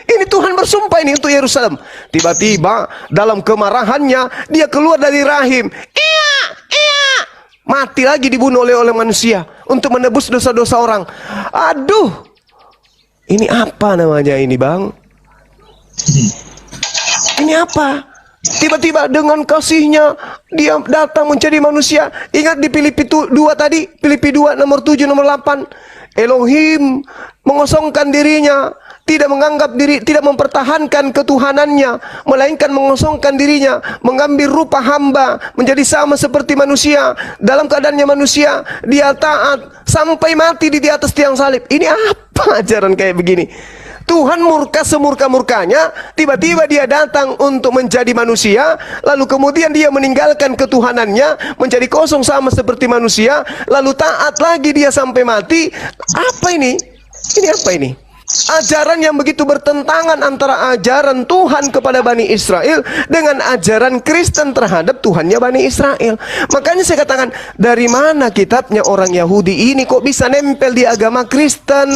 Speaker 2: Ini Tuhan bersumpah ini untuk Yerusalem. Tiba-tiba dalam kemarahannya dia keluar dari rahim. Mati lagi, dibunuh oleh manusia untuk menebus dosa-dosa orang. Aduh, ini apa namanya ini, Bang? Ini apa? Tiba-tiba dengan kasihnya dia datang menjadi manusia. Ingat di Filipi 2 tadi, Filipi 2 nomor 7 nomor 8. Elohim mengosongkan dirinya, tidak menganggap diri, tidak mempertahankan ketuhanannya, melainkan mengosongkan dirinya, mengambil rupa hamba, menjadi sama seperti manusia. Dalam keadaannya manusia, dia taat sampai mati di atas tiang salib. Ini apa ajaran kayak begini? Tuhan murka semurka-murkanya, tiba-tiba dia datang untuk menjadi manusia, lalu kemudian dia meninggalkan ketuhanannya, menjadi kosong sama seperti manusia, lalu taat lagi dia sampai mati. Apa ini? Ini apa ini? Ajaran yang begitu bertentangan antara ajaran Tuhan kepada Bani Israel dengan ajaran Kristen terhadap Tuhannya Bani Israel. Makanya saya katakan, dari mana kitabnya orang Yahudi ini kok bisa nempel di agama Kristen?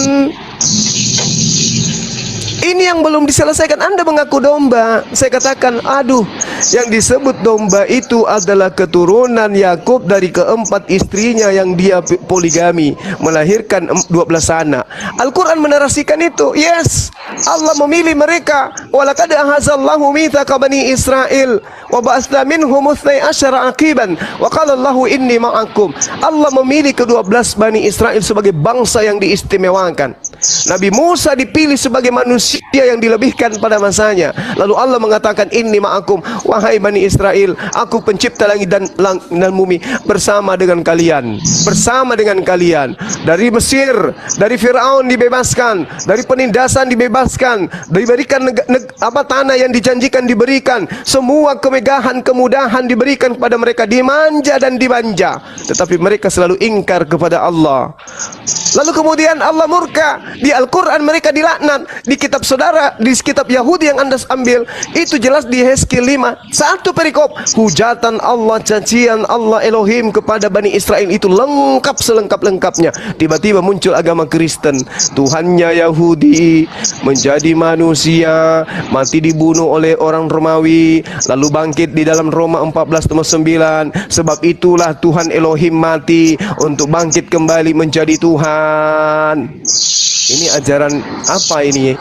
Speaker 2: Ini yang belum diselesaikan. Anda mengaku domba. Saya katakan, aduh, yang disebut domba itu adalah keturunan Yakub dari keempat istrinya yang dia poligami, melahirkan 12 anak. Al-Quran menarasikan itu. Yes, Allah memilih mereka. Walaqad ahazallahu mitsaqa bani Israil wa ba'atsna minhum 12 aqiban wa qala Allahu inni ma'akum. Allah memilih ke-12 Bani Israel sebagai bangsa yang diistimewakan. Nabi Musa dipilih sebagai manusia yang dilebihkan pada masanya. Lalu Allah mengatakan, inni ma'akum, wahai Bani Israel, aku pencipta langit dan bumi bersama dengan kalian. Bersama dengan kalian. Dari Mesir, dari Fir'aun dibebaskan, dari penindasan dibebaskan, diberikan tanah yang dijanjikan diberikan, semua kemegahan, kemudahan diberikan kepada mereka, dimanja dan dimanja. Tetapi mereka selalu ingkar kepada Allah. Lalu kemudian Allah murka. Di Al-Quran mereka dilaknat. Di kitab saudara, di kitab Yahudi yang Anda ambil, itu jelas di Hezkiel 5. Satu perikop, hujatan Allah, cacian Allah Elohim kepada Bani Israel itu lengkap selengkap-lengkapnya. Tiba-tiba muncul agama Kristen. Tuhannya Yahudi menjadi manusia, mati dibunuh oleh orang Romawi, lalu bangkit di dalam Roma 14:9. Sebab itulah Tuhan Elohim mati untuk bangkit kembali menjadi Tuhan. Ini ajaran apa ini?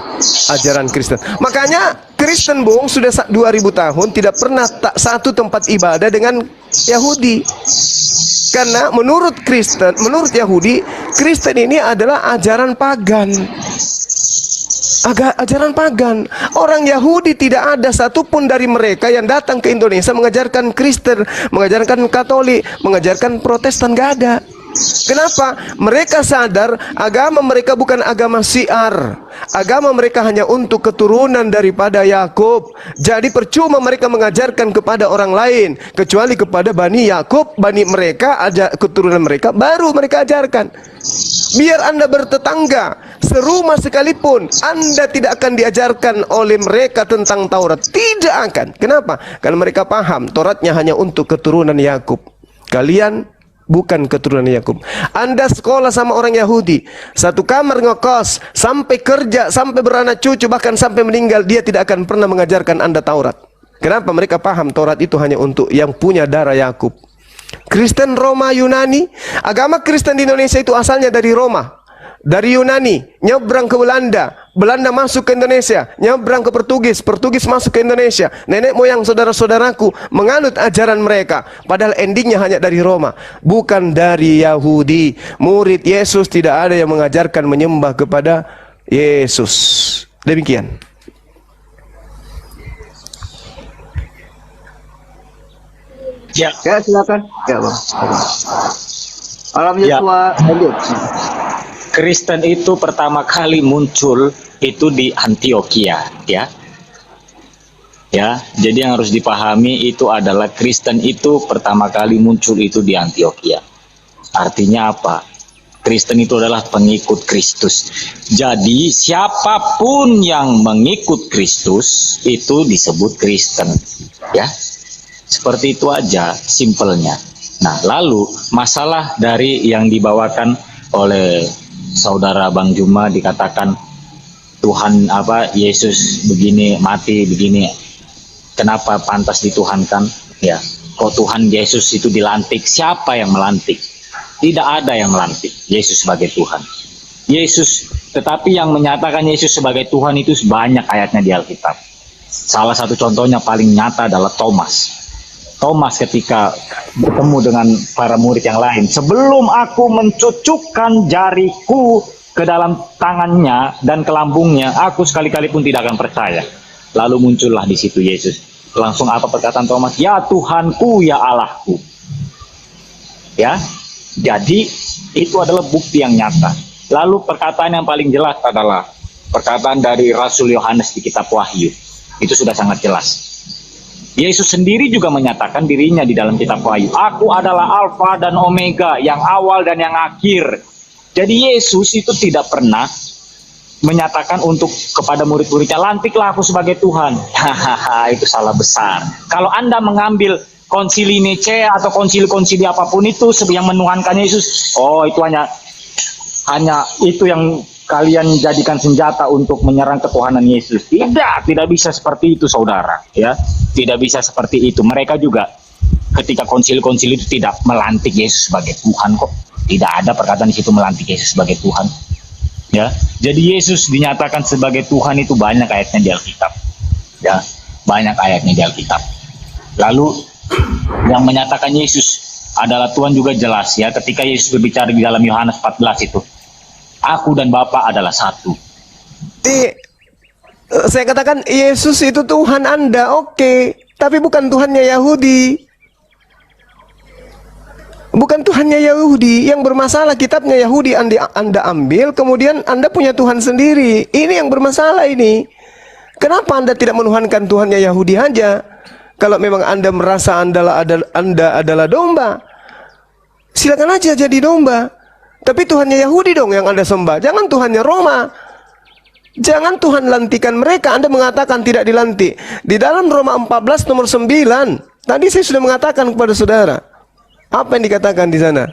Speaker 2: Ajaran Kristen. Makanya Kristen, Bung, sudah 2000 tahun tidak pernah tak satu tempat ibadah dengan Yahudi. Karena menurut Kristen, menurut Yahudi, Kristen ini adalah ajaran pagan. Ajaran pagan. Orang Yahudi tidak ada satupun dari mereka yang datang ke Indonesia mengajarkan Kristen, mengajarkan Katolik, mengajarkan Protestan, gak ada. Kenapa? Mereka sadar agama mereka bukan agama syiar. Agama mereka hanya untuk keturunan daripada Yakub. Jadi percuma mereka mengajarkan kepada orang lain, kecuali kepada Bani Yakub, Bani mereka, ada keturunan mereka, baru mereka ajarkan. Biar Anda bertetangga serumah sekalipun, Anda tidak akan diajarkan oleh mereka tentang Taurat. Tidak akan. Kenapa? Karena mereka paham Tauratnya hanya untuk keturunan Yakub. Kalian bukan keturunan Yakub. Anda sekolah sama orang Yahudi, satu kamar ngekos, sampai kerja, sampai beranak cucu, bahkan sampai meninggal, dia tidak akan pernah mengajarkan Anda Taurat. Kenapa? Mereka paham Taurat itu hanya untuk yang punya darah Yakub. Kristen Roma Yunani, agama Kristen di Indonesia itu asalnya dari Roma, dari Yunani, nyebrang ke Belanda, Belanda masuk ke Indonesia, nyebrang ke Portugis, Portugis masuk ke Indonesia. Nenek moyang saudara-saudaraku menganut ajaran mereka, padahal endingnya hanya dari Roma, bukan dari Yahudi. Murid Yesus tidak ada yang mengajarkan menyembah kepada Yesus. Demikian.
Speaker 1: Ya,
Speaker 3: Ya, silakan. Ya, Bang. Alam
Speaker 1: Ya.
Speaker 3: Yosua, lanjut.
Speaker 1: Kristen itu pertama kali muncul itu di Antioquia, ya. Ya, jadi yang harus dipahami itu adalah Kristen itu pertama kali muncul itu di Antioquia. Artinya apa? Kristen itu adalah pengikut Kristus. Jadi siapapun yang mengikut Kristus itu disebut Kristen, ya. Seperti itu aja simpelnya. Nah, lalu masalah dari yang dibawakan oleh saudara Bang Juma, dikatakan Tuhan Yesus begini, mati begini, kenapa pantas dituhankan? Ya, kok Tuhan Yesus itu dilantik? Siapa yang melantik? Tidak ada yang melantik Yesus sebagai Tuhan. Yesus, tetapi yang menyatakan Yesus sebagai Tuhan itu banyak ayatnya di Alkitab. Salah satu contohnya paling nyata adalah Thomas. Thomas ketika bertemu dengan para murid yang lain, sebelum aku mencucukkan jariku ke dalam tangannya dan ke lambungnya, aku sekali-kali pun tidak akan percaya. Lalu muncullah di situ Yesus. Langsung apa perkataan Thomas? Ya Tuhanku, ya Allahku. Ya, jadi itu adalah bukti yang nyata. Lalu perkataan yang paling jelas adalah perkataan dari Rasul Yohanes di kitab Wahyu. Itu sudah sangat jelas. Yesus sendiri juga menyatakan dirinya di dalam kitab Wahyu. Aku adalah Alfa dan Omega, yang awal dan yang akhir. Jadi Yesus itu tidak pernah menyatakan untuk kepada murid-muridnya, lantiklah aku sebagai Tuhan. Hahaha, itu salah besar. Kalau Anda mengambil konsili Nicea atau konsili-konsili apapun itu yang menuhankan Yesus, oh itu hanya itu yang kalian jadikan senjata untuk menyerang ketuhanan Yesus. Tidak bisa seperti itu, saudara. Ya, tidak bisa seperti itu. Mereka juga ketika konsili-konsili itu tidak melantik Yesus sebagai Tuhan kok. Tidak ada perkataan di situ melantik Yesus sebagai Tuhan. Ya, jadi Yesus dinyatakan sebagai Tuhan itu banyak ayatnya di Alkitab. Ya, banyak ayatnya di Alkitab. Lalu yang menyatakan Yesus adalah Tuhan juga jelas ya, ketika Yesus berbicara di dalam Yohanes 14 itu. Aku dan Bapa adalah satu.
Speaker 2: Saya katakan Yesus itu Tuhan Anda, oke, tapi bukan Tuhannya Yahudi. Bukan Tuhannya Yahudi. Yang bermasalah kitabnya Yahudi Anda ambil, kemudian Anda punya Tuhan sendiri. Ini yang bermasalah ini. Kenapa Anda tidak menuhankan Tuhannya Yahudi aja? Kalau memang Anda merasa Anda adalah domba, silakan aja jadi domba. Tapi Tuhannya Yahudi dong yang Anda sembah, jangan Tuhannya Roma. Jangan Tuhan lantikan mereka. Anda mengatakan tidak dilantik. Di dalam Roma 14 nomor 9, tadi saya sudah mengatakan kepada saudara. Apa yang dikatakan di sana?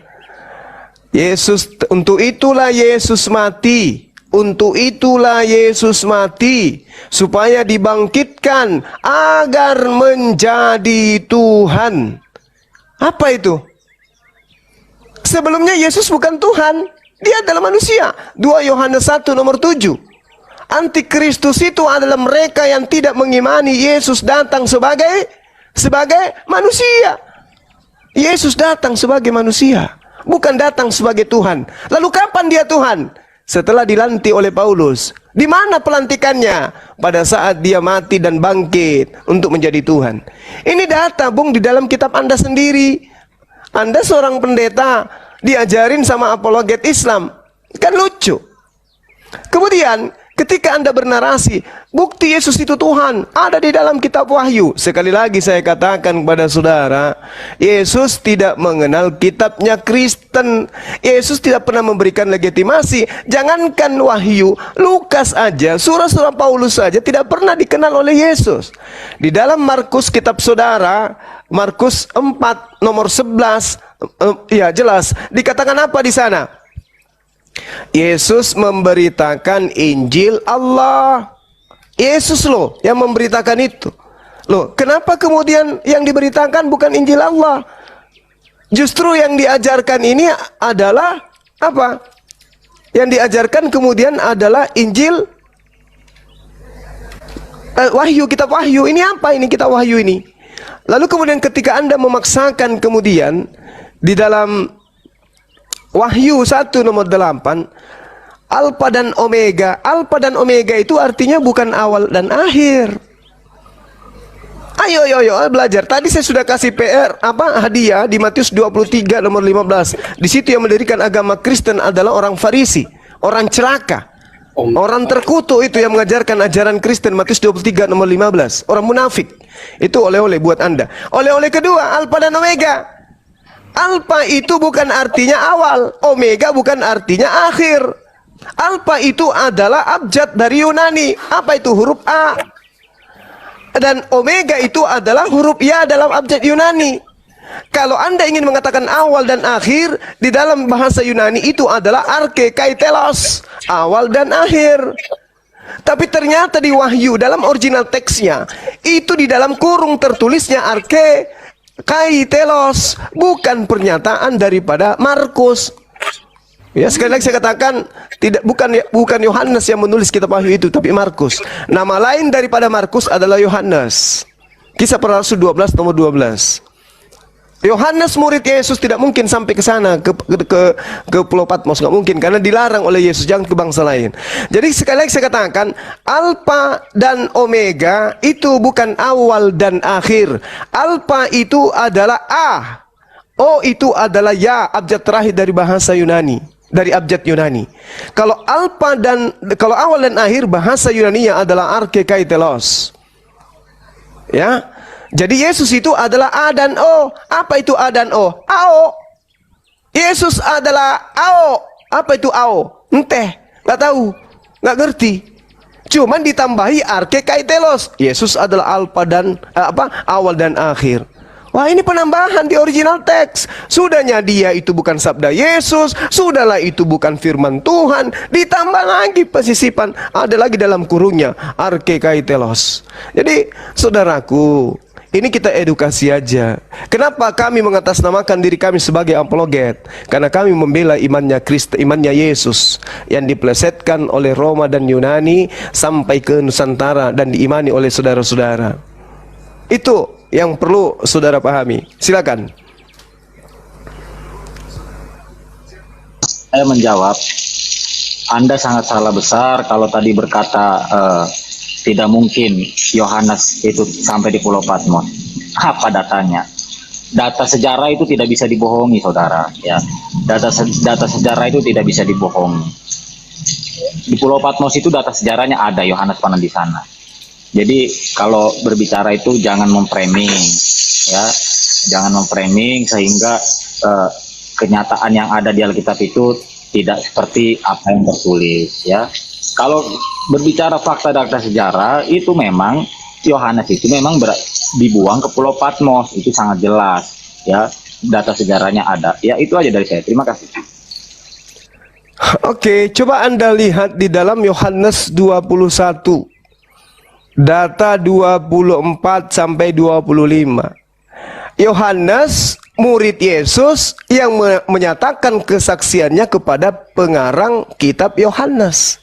Speaker 2: Yesus, untuk itulah Yesus mati. Untuk itulah Yesus mati, supaya dibangkitkan agar menjadi Tuhan. Apa itu? Sebelumnya Yesus bukan Tuhan, dia adalah manusia. 2 Yohanes 1 nomor 7. Antikristus itu adalah mereka yang tidak mengimani Yesus datang sebagai manusia. Yesus datang sebagai manusia, bukan datang sebagai Tuhan. Lalu kapan dia Tuhan? Setelah dilantik oleh Paulus. Di mana pelantikannya? Pada saat dia mati dan bangkit untuk menjadi Tuhan. Ini data, Bung, di dalam kitab Anda sendiri. Anda seorang pendeta, diajarin sama apologet Islam. Kan lucu. Kemudian ketika Anda bernarasi, bukti Yesus itu Tuhan, ada di dalam kitab Wahyu. Sekali lagi saya katakan kepada saudara, Yesus tidak mengenal kitabnya Kristen. Yesus tidak pernah memberikan legitimasi. Jangankan Wahyu, Lukas aja, surah-surah Paulus saja tidak pernah dikenal oleh Yesus. Di dalam Markus kitab saudara, Markus 4 nomor 11, ya jelas, dikatakan apa di sana? Yesus memberitakan Injil Allah. Yesus loh yang memberitakan itu. Loh, kenapa kemudian yang diberitakan bukan Injil Allah? Justru yang diajarkan ini adalah apa? Yang diajarkan kemudian adalah Injil Wahyu, kitab Wahyu. Ini apa ini kitab Wahyu ini? Lalu kemudian ketika Anda memaksakan kemudian di dalam Wahyu 1 nomor 8, Alfa dan Omega. Alfa dan Omega itu artinya bukan awal dan akhir. Ayo belajar. Tadi saya sudah kasih PR hadiah di Matius 23 nomor 15. Di situ yang mendirikan agama Kristen adalah orang Farisi, orang celaka, orang terkutuk itu yang mengajarkan ajaran Kristen. Matius 23 nomor 15. Orang munafik. Itu oleh-oleh buat Anda. Oleh-oleh kedua, Alfa dan Omega. Alfa itu bukan artinya awal, Omega bukan artinya akhir. Alfa itu adalah abjad dari Yunani. Apa itu? Huruf A. Dan Omega itu adalah huruf Ya dalam abjad Yunani. Kalau Anda ingin mengatakan awal dan akhir, di dalam bahasa Yunani itu adalah arke kai telos, awal dan akhir. Tapi ternyata di Wahyu dalam original teksnya, itu di dalam kurung tertulisnya arke kai telos, bukan pernyataan daripada Markus. Ya, sekali lagi saya katakan bukan Yohanes yang menulis kitab Wahyu itu, tapi Markus. Nama lain daripada Markus adalah Yohanes. Kisah Para Rasul 12 nomor 12. Yohanes murid Yesus tidak mungkin sampai ke sana ke Pulau Patmos, nggak mungkin karena dilarang oleh Yesus, jangan ke bangsa lain. Jadi sekali lagi saya katakan Alfa dan Omega itu bukan awal dan akhir. Alfa itu adalah A, O itu adalah Ya, abjad terakhir dari bahasa Yunani, dari abjad Yunani. Kalau awal dan akhir bahasa Yunani adalah arke kai telos. Ya. Jadi Yesus itu adalah A dan O. Apa itu A dan O? AO. Yesus adalah AO. Apa itu AO? Enteh, nggak tahu, nggak ngerti. Cuman ditambahi arke kai telos. Yesus adalah alfa dan awal dan akhir. Wah, ini penambahan di original teks. Sudahnya dia itu bukan sabda Yesus, sudahlah itu bukan firman Tuhan, ditambah lagi pesisipan, ada lagi dalam kurungnya arke kai telos. Jadi, saudaraku, ini kita edukasi aja. Kenapa kami mengatasnamakan diri kami sebagai apologet? Karena kami membela imannya Kristus, imannya Yesus yang dipelesetkan oleh Roma dan Yunani sampai ke Nusantara dan diimani oleh saudara-saudara. Itu yang perlu saudara pahami. Silakan.
Speaker 1: Saya menjawab, Anda sangat salah besar kalau tadi berkata tidak mungkin Yohanes itu sampai di Pulau Patmos. Apa datanya? Data sejarah itu tidak bisa dibohongi, saudara. Ya, data sejarah itu tidak bisa dibohongi. Di Pulau Patmos itu data sejarahnya ada, Yohanes pernah di sana. Jadi kalau berbicara itu jangan memframing, ya, jangan memframing sehingga kenyataan yang ada di Alkitab itu tidak seperti apa yang tertulis ya. Kalau berbicara fakta-data sejarah itu memang Yohanes itu memang dibuang ke Pulau Patmos, itu sangat jelas ya, data sejarahnya ada. Ya itu aja dari saya. Terima kasih.
Speaker 2: Oke, coba Anda lihat di dalam Yohanes 21. Data 24 sampai 25. Yohanes, murid Yesus yang menyatakan kesaksiannya kepada pengarang kitab Yohanes.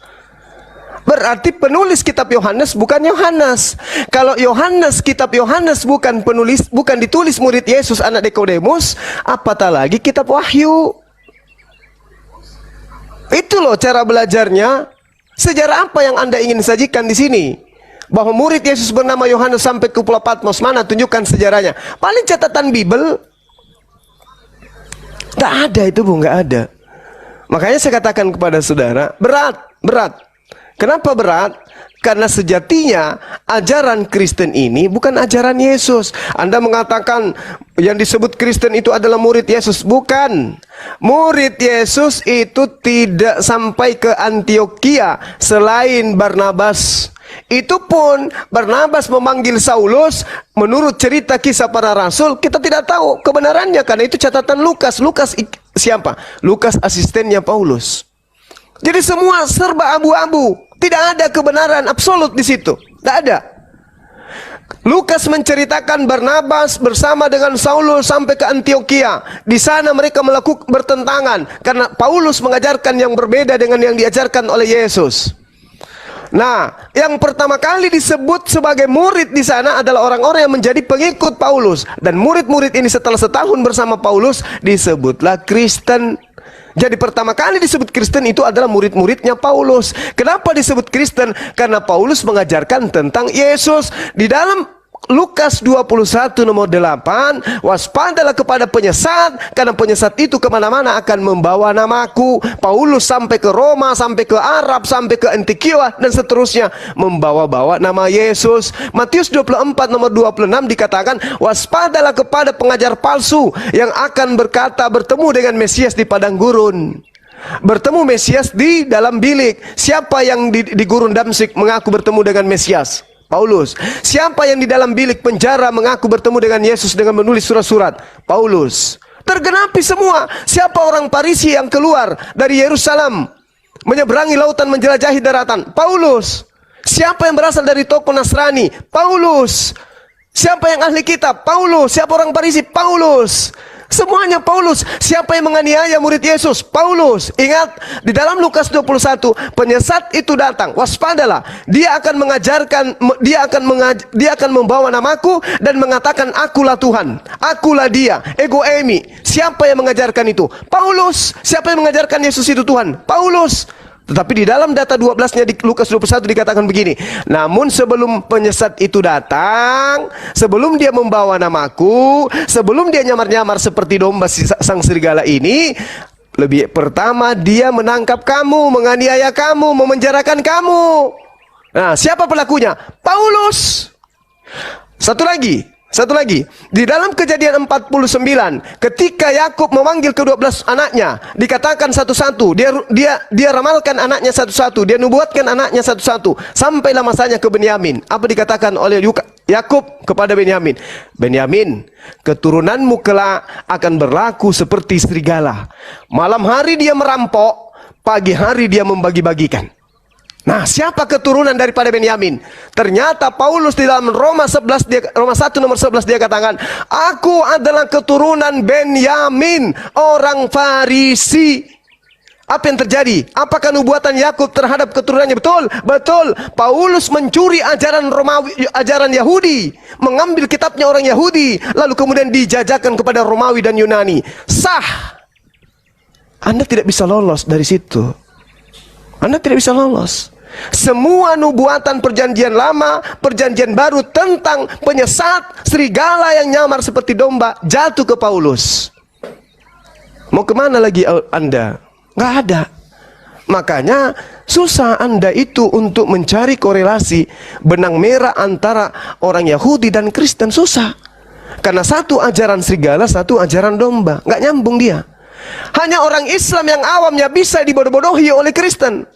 Speaker 2: Berarti penulis kitab Yohanes bukan Yohanes. Kalau Yohanes, kitab Yohanes bukan ditulis murid Yesus anak Nikodemus, apatah lagi kitab Wahyu. Itu loh cara belajarnya. Sejarah apa yang Anda ingin sajikan di sini? Bahwa murid Yesus bernama Yohanes sampai ke Pulau Patmos, mana? Tunjukkan sejarahnya. Paling catatan Bible. Tak ada itu, Bu, nggak ada. Makanya saya katakan kepada saudara, berat. Kenapa berat? Karena sejatinya ajaran Kristen ini bukan ajaran Yesus. Anda mengatakan yang disebut Kristen itu adalah murid Yesus. Bukan. Murid Yesus itu tidak sampai ke Antioquia selain Barnabas. Itu pun Barnabas memanggil Saulus, menurut cerita kisah para rasul kita tidak tahu kebenarannya karena itu catatan Lukas. Lukas siapa? Lukas asistennya Paulus. Jadi semua serba abu-abu, tidak ada kebenaran absolut di situ, tidak ada. Lukas menceritakan Barnabas bersama dengan Saulus sampai ke Antioquia. Di sana mereka melakukan bertentangan karena Paulus mengajarkan yang berbeda dengan yang diajarkan oleh Yesus. Nah, yang pertama kali disebut sebagai murid di sana adalah orang-orang yang menjadi pengikut Paulus. Dan murid-murid ini setelah setahun bersama Paulus disebutlah Kristen. Jadi pertama kali disebut Kristen itu adalah murid-muridnya Paulus. Kenapa disebut Kristen? Karena Paulus mengajarkan tentang Yesus. Di dalam Lukas 21 nomor 8, waspadalah kepada penyesat, karena penyesat itu kemana-mana akan membawa namaku. Paulus sampai ke Roma, sampai ke Arab, sampai ke Antioquia, dan seterusnya membawa-bawa nama Yesus. Matius 24 nomor 26 dikatakan, waspadalah kepada pengajar palsu yang akan berkata bertemu dengan Mesias di padang gurun. Bertemu Mesias di dalam bilik. Siapa yang di gurun Damsik mengaku bertemu dengan Mesias? Paulus. Siapa yang di dalam bilik penjara mengaku bertemu dengan Yesus dengan menulis surat-surat? Paulus. Tergenapi semua. Siapa orang Farisi yang keluar dari Yerusalem menyeberangi lautan menjelajahi daratan? Paulus. Siapa yang berasal dari tokoh Nasrani? Paulus. Siapa yang ahli kitab? Paulus. Siapa orang Farisi? Paulus. Semuanya Paulus. Siapa yang menganiaya murid Yesus? Paulus. Ingat, di dalam Lukas 21, penyesat itu datang. Waspadalah. Dia akan mengajarkan, dia akan membawa namaku dan mengatakan akulah Tuhan. Akulah dia. Ego eimi. Siapa yang mengajarkan itu? Paulus. Siapa yang mengajarkan Yesus itu Tuhan? Paulus. Tetapi di dalam data 12-nya di Lukas 21 dikatakan begini. Namun sebelum penyesat itu datang, sebelum dia membawa namaku, sebelum dia nyamar-nyamar seperti domba sang serigala ini, lebih pertama dia menangkap kamu, menganiaya kamu, memenjarakan kamu. Nah, siapa pelakunya? Paulus. Satu lagi, di dalam Kejadian 49, ketika Yakub memanggil ke-12 anaknya, dikatakan satu-satu, dia ramalkan anaknya satu-satu, dia nubuatkan anaknya satu-satu, sampailah masanya ke Benyamin. Apa dikatakan oleh Yakub kepada Benyamin? Benyamin, keturunanmu kelak akan berlaku seperti serigala. Malam hari dia merampok, pagi hari dia membagi-bagikan. Nah, siapa keturunan daripada Benyamin? Ternyata Paulus di dalam Roma 1 nomor 11 dia katakan, aku adalah keturunan Benyamin, orang Farisi. Apa yang terjadi? Apakah nubuatan Yakub terhadap keturunannya betul? Betul. Paulus mencuri ajaran Romawi, ajaran Yahudi, mengambil kitabnya orang Yahudi, lalu kemudian dijajakan kepada Romawi dan Yunani. Sah. Anda tidak bisa lolos dari situ. Anda tidak bisa lolos. Semua nubuatan perjanjian lama, perjanjian baru tentang penyesat, serigala yang nyamar seperti domba jatuh ke Paulus. Mau kemana lagi Anda? Nggak ada. Makanya susah Anda itu untuk mencari korelasi benang merah antara orang Yahudi dan Kristen, susah. Karena satu ajaran serigala, satu ajaran domba, nggak nyambung dia. Hanya orang Islam yang awamnya bisa dibodoh-bodohi oleh Kristen.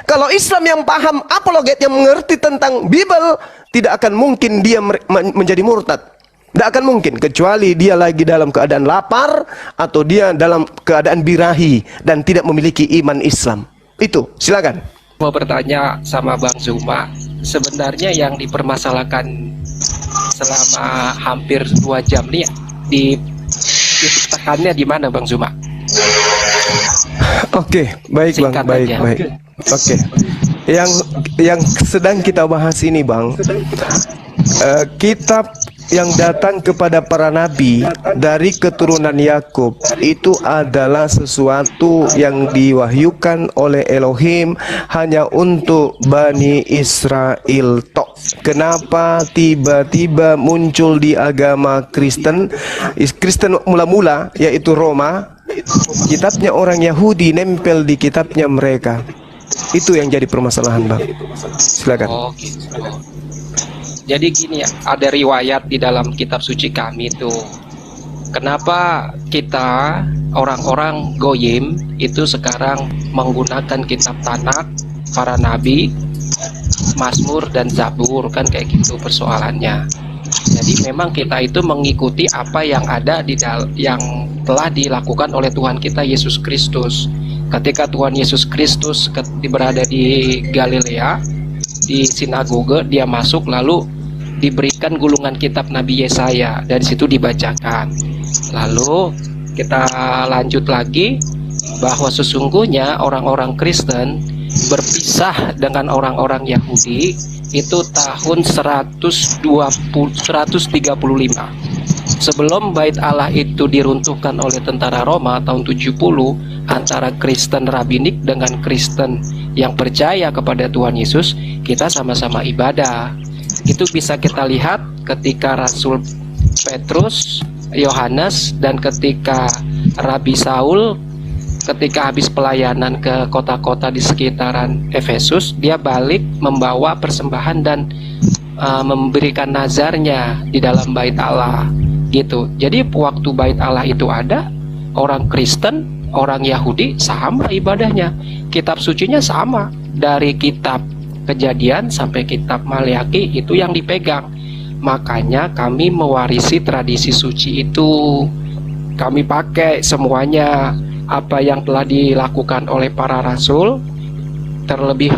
Speaker 2: Kalau Islam yang paham apologet, yang mengerti tentang Bible, tidak akan mungkin dia menjadi murtad. Tidak akan mungkin, kecuali dia lagi dalam keadaan lapar atau dia dalam keadaan birahi dan tidak memiliki iman Islam. Itu, silakan.
Speaker 4: Mau bertanya sama Bang Zuma, sebenarnya yang dipermasalahkan selama hampir 2 jam nih ditekannya di mana, Bang Zuma?
Speaker 2: Oke, baik Bang,
Speaker 4: Singkat
Speaker 2: baik,
Speaker 4: aja.
Speaker 2: baik. Oke. Yang sedang kita bahas ini, Bang, kitab yang datang kepada para nabi dari keturunan Yakub itu adalah sesuatu yang diwahyukan oleh Elohim hanya untuk Bani Israel tok. Kenapa tiba-tiba muncul di agama Kristen? Kristen mula-mula yaitu Roma, kitabnya orang Yahudi nempel di kitabnya mereka. Itu yang jadi permasalahan, Bang. Silakan.
Speaker 4: Oh gitu. Jadi gini ya, ada riwayat di dalam kitab suci kami tuh. Kenapa kita orang-orang Goyim itu sekarang menggunakan kitab Tanakh, para nabi, Mazmur dan Zabur, kan kayak gitu persoalannya. Jadi memang kita itu mengikuti apa yang ada yang telah dilakukan oleh Tuhan kita Yesus Kristus. Ketika Tuhan Yesus Kristus berada di Galilea, di sinagoge, dia masuk lalu diberikan gulungan kitab Nabi Yesaya, dari situ dibacakan. Lalu kita lanjut lagi bahwa sesungguhnya orang-orang Kristen berpisah dengan orang-orang Yahudi itu tahun 135 sebelum Bait Allah itu diruntuhkan oleh tentara Roma tahun 70. Antara Kristen Rabinik dengan Kristen yang percaya kepada Tuhan Yesus, kita sama-sama ibadah. Itu bisa kita lihat ketika Rasul Petrus, Yohanes, dan ketika Rabi Saul ketika habis pelayanan ke kota-kota di sekitaran Efesus, dia balik membawa persembahan dan memberikan nazarnya di dalam Bait Allah gitu. Jadi waktu Bait Allah itu ada, orang Kristen, orang Yahudi sama ibadahnya, kitab sucinya sama, dari kitab Kejadian sampai kitab Maleakhi itu yang dipegang. Makanya kami mewarisi tradisi suci itu, kami pakai semuanya apa yang telah dilakukan oleh para rasul, terlebih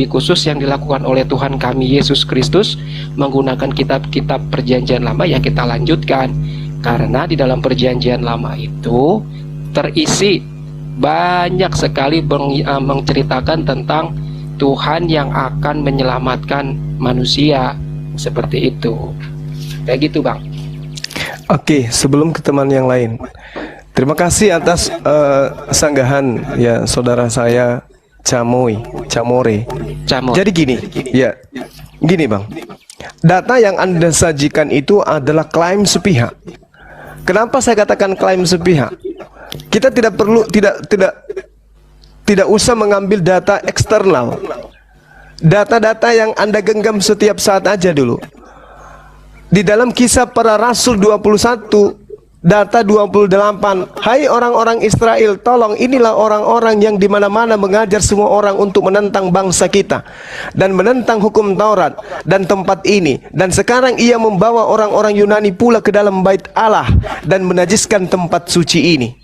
Speaker 4: khusus yang dilakukan oleh Tuhan kami Yesus Kristus menggunakan kitab-kitab perjanjian lama, ya kita lanjutkan. Karena di dalam perjanjian lama itu terisi banyak sekali menceritakan tentang Tuhan yang akan menyelamatkan manusia, seperti itu. Kayak gitu, Bang.
Speaker 2: Oke, sebelum ke teman yang lain, terima kasih atas sanggahan ya saudara saya Camore. Jadi gini, ya, gini Bang, data yang Anda sajikan itu adalah klaim sepihak. Kenapa saya katakan klaim sepihak? Kita tidak perlu, tidak usah mengambil data eksternal. Data-data yang Anda genggam setiap saat aja dulu. Di dalam Kisah Para Rasul 21, data 28, hai orang-orang Israel, tolong, inilah orang-orang yang dimana-mana mengajar semua orang untuk menentang bangsa kita dan menentang hukum Taurat dan tempat ini. Dan sekarang ia membawa orang-orang Yunani pula ke dalam Bait Allah dan menajiskan tempat suci ini.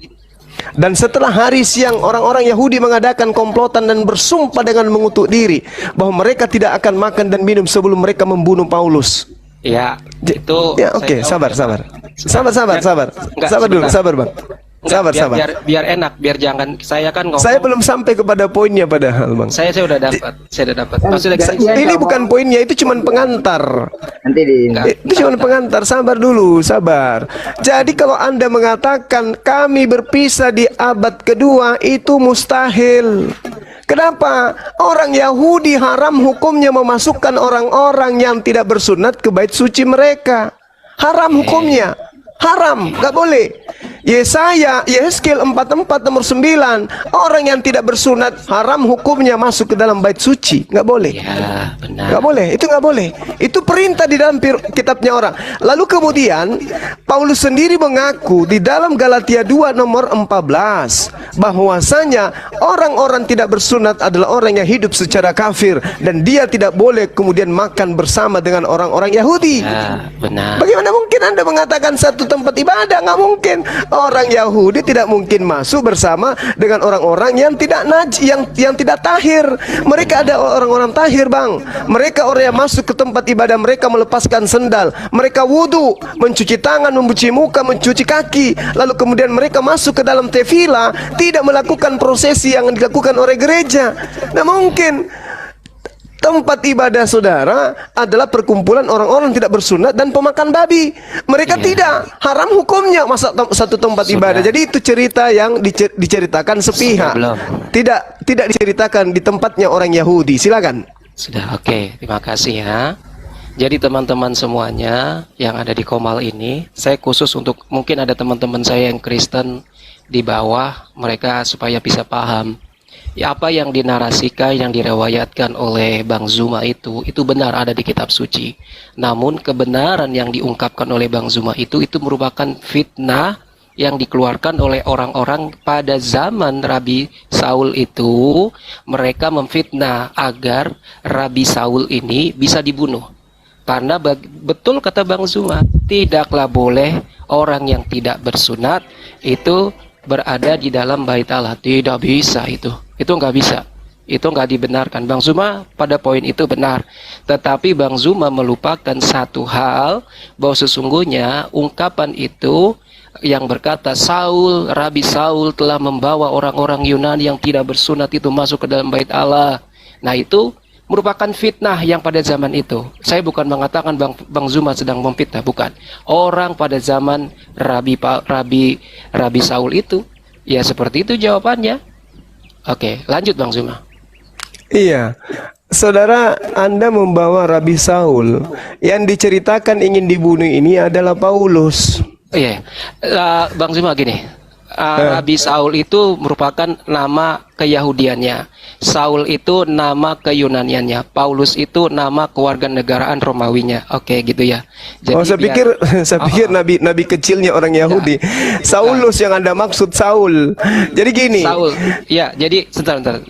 Speaker 2: Dan setelah hari siang, orang-orang Yahudi mengadakan komplotan dan bersumpah dengan mengutuk diri bahwa mereka tidak akan makan dan minum sebelum mereka membunuh Paulus.
Speaker 4: Ya, itu
Speaker 2: ya, oke, sabar dulu, sabar Bang. Sabar.
Speaker 4: Biar enak, biar jangan saya kan ngomong.
Speaker 2: Saya belum sampai kepada poinnya padahal, Bang.
Speaker 4: Saya udah dapat. Maksudnya
Speaker 2: ini bukan poinnya, itu cuman pengantar. Itu cuman pengantar, sabar dulu, sabar. Jadi kalau Anda mengatakan kami berpisah di abad kedua, itu mustahil. Kenapa? Orang Yahudi haram hukumnya memasukkan orang-orang yang tidak bersunat ke bait suci mereka. Haram hukumnya. Haram, gak boleh. Yesaya, Yeskel 44 nomor 9, orang yang tidak bersunat haram hukumnya masuk ke dalam bait suci. Nggak boleh.
Speaker 4: Ya, benar.
Speaker 2: Nggak boleh, itu nggak boleh. Itu perintah di dalam kitabnya orang. Lalu kemudian Paulus sendiri mengaku di dalam Galatia 2 nomor 14 bahwasanya orang-orang tidak bersunat adalah orang yang hidup secara kafir dan dia tidak boleh kemudian makan bersama dengan orang-orang Yahudi.
Speaker 4: Ya, benar.
Speaker 2: Bagaimana mungkin Anda mengatakan satu tempat ibadah? Nggak mungkin. Orang Yahudi tidak mungkin masuk bersama dengan orang-orang yang tidak yang tidak tahir. Mereka ada orang-orang tahir, Bang. Mereka orang yang masuk ke tempat ibadah, mereka melepaskan sendal, mereka wudu, mencuci tangan, mencuci muka, mencuci kaki, lalu kemudian mereka masuk ke dalam tefila, tidak melakukan prosesi yang dilakukan oleh gereja. Nah, mungkin tempat ibadah saudara adalah perkumpulan orang-orang tidak bersunat dan pemakan babi. Mereka tidak, haram hukumnya masa satu tempat ibadah. Jadi itu cerita yang diceritakan sepihak. Tidak diceritakan di tempatnya orang Yahudi. Silakan.
Speaker 4: Sudah, oke. Terima kasih ya. Jadi teman-teman semuanya yang ada di Komal ini, saya khusus untuk mungkin ada teman-teman saya yang Kristen di bawah, mereka supaya bisa paham. Ya, apa yang dinarasikan, yang direwayatkan oleh Bang Zuma itu benar ada di kitab suci. Namun kebenaran yang diungkapkan oleh Bang Zuma itu merupakan fitnah yang dikeluarkan oleh orang-orang pada zaman Rabi Saul itu. Mereka memfitnah agar Rabi Saul ini bisa dibunuh. Karena betul kata Bang Zuma, tidaklah boleh orang yang tidak bersunat itu berada di dalam bait Allah. Tidak bisa itu nggak bisa, itu nggak dibenarkan. Bang Zuma pada poin itu benar, tetapi Bang Zuma melupakan satu hal, bahwa sesungguhnya ungkapan itu yang berkata Rabi Saul telah membawa orang-orang Yunani yang tidak bersunat itu masuk ke dalam bait Allah. Nah, itu merupakan fitnah yang pada zaman itu. Saya bukan mengatakan Bang Zuma sedang memfitnah, bukan. Orang pada zaman Rabi Saul itu, ya seperti itu jawabannya. Oke, lanjut Bang Zuma.
Speaker 2: Iya, saudara, Anda membawa Rabi Saul. Yang diceritakan ingin dibunuh ini adalah Paulus.
Speaker 4: Iya, Bang Zuma gini. Rabi Saul itu merupakan nama keyahudiannya. Saul itu nama keyunaniannya. Paulus itu nama kewarganegaraan Romawinya. Oke, gitu ya. Jadi
Speaker 2: saya pikir nabi kecilnya orang Yahudi. Ya, Saulus yang Anda maksud Saul. Jadi gini.
Speaker 4: Saul. Ya, jadi sebentar.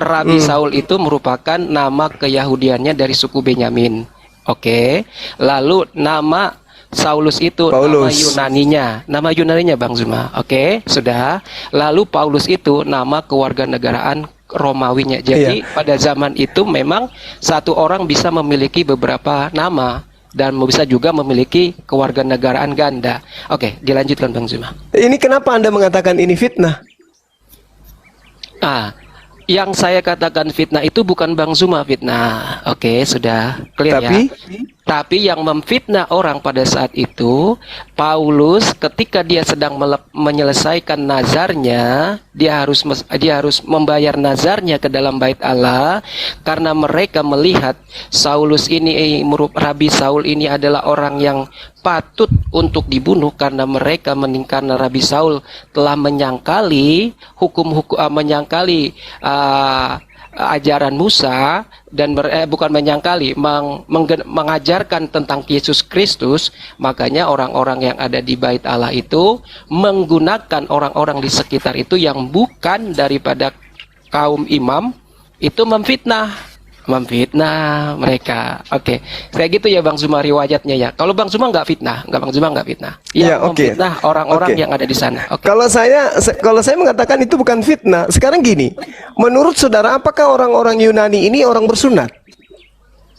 Speaker 4: Rabi Saul itu merupakan nama keyahudiannya dari suku Benyamin. Oke. Lalu nama Saulus itu Paulus. Nama Yunaninya Bang Zuma. Oke, sudah. Lalu Paulus itu nama kewarganegaraan Romawinya. Jadi pada zaman itu memang satu orang bisa memiliki beberapa nama dan bisa juga memiliki kewarganegaraan ganda. Oke, dilanjutkan Bang Zuma. Ini
Speaker 2: kenapa Anda mengatakan ini fitnah?
Speaker 4: Yang saya katakan fitnah itu bukan Bang Zuma fitnah. Oke, sudah clear ya. Tapi yang memfitnah orang pada saat itu, Paulus ketika dia sedang menyelesaikan nazarnya, dia harus membayar nazarnya ke dalam bait Allah karena mereka melihat Rabi Saul ini adalah orang yang patut untuk dibunuh karena Rabi Saul telah menyangkali menyangkali ajaran Musa dan bukan menyangkali, mengajarkan tentang Yesus Kristus. Makanya orang-orang yang ada di bait Allah itu menggunakan orang-orang di sekitar itu yang bukan daripada kaum imam itu memfitnah mereka. Oke, kayak gitu ya Bang Zuma riwayatnya ya. Kalau Bang Zuma nggak fitnah, Ya, memfitnah orang-orang yang ada di sana.
Speaker 2: Kalau saya mengatakan itu bukan fitnah. Sekarang gini, menurut saudara, apakah orang-orang Yunani ini orang bersunat?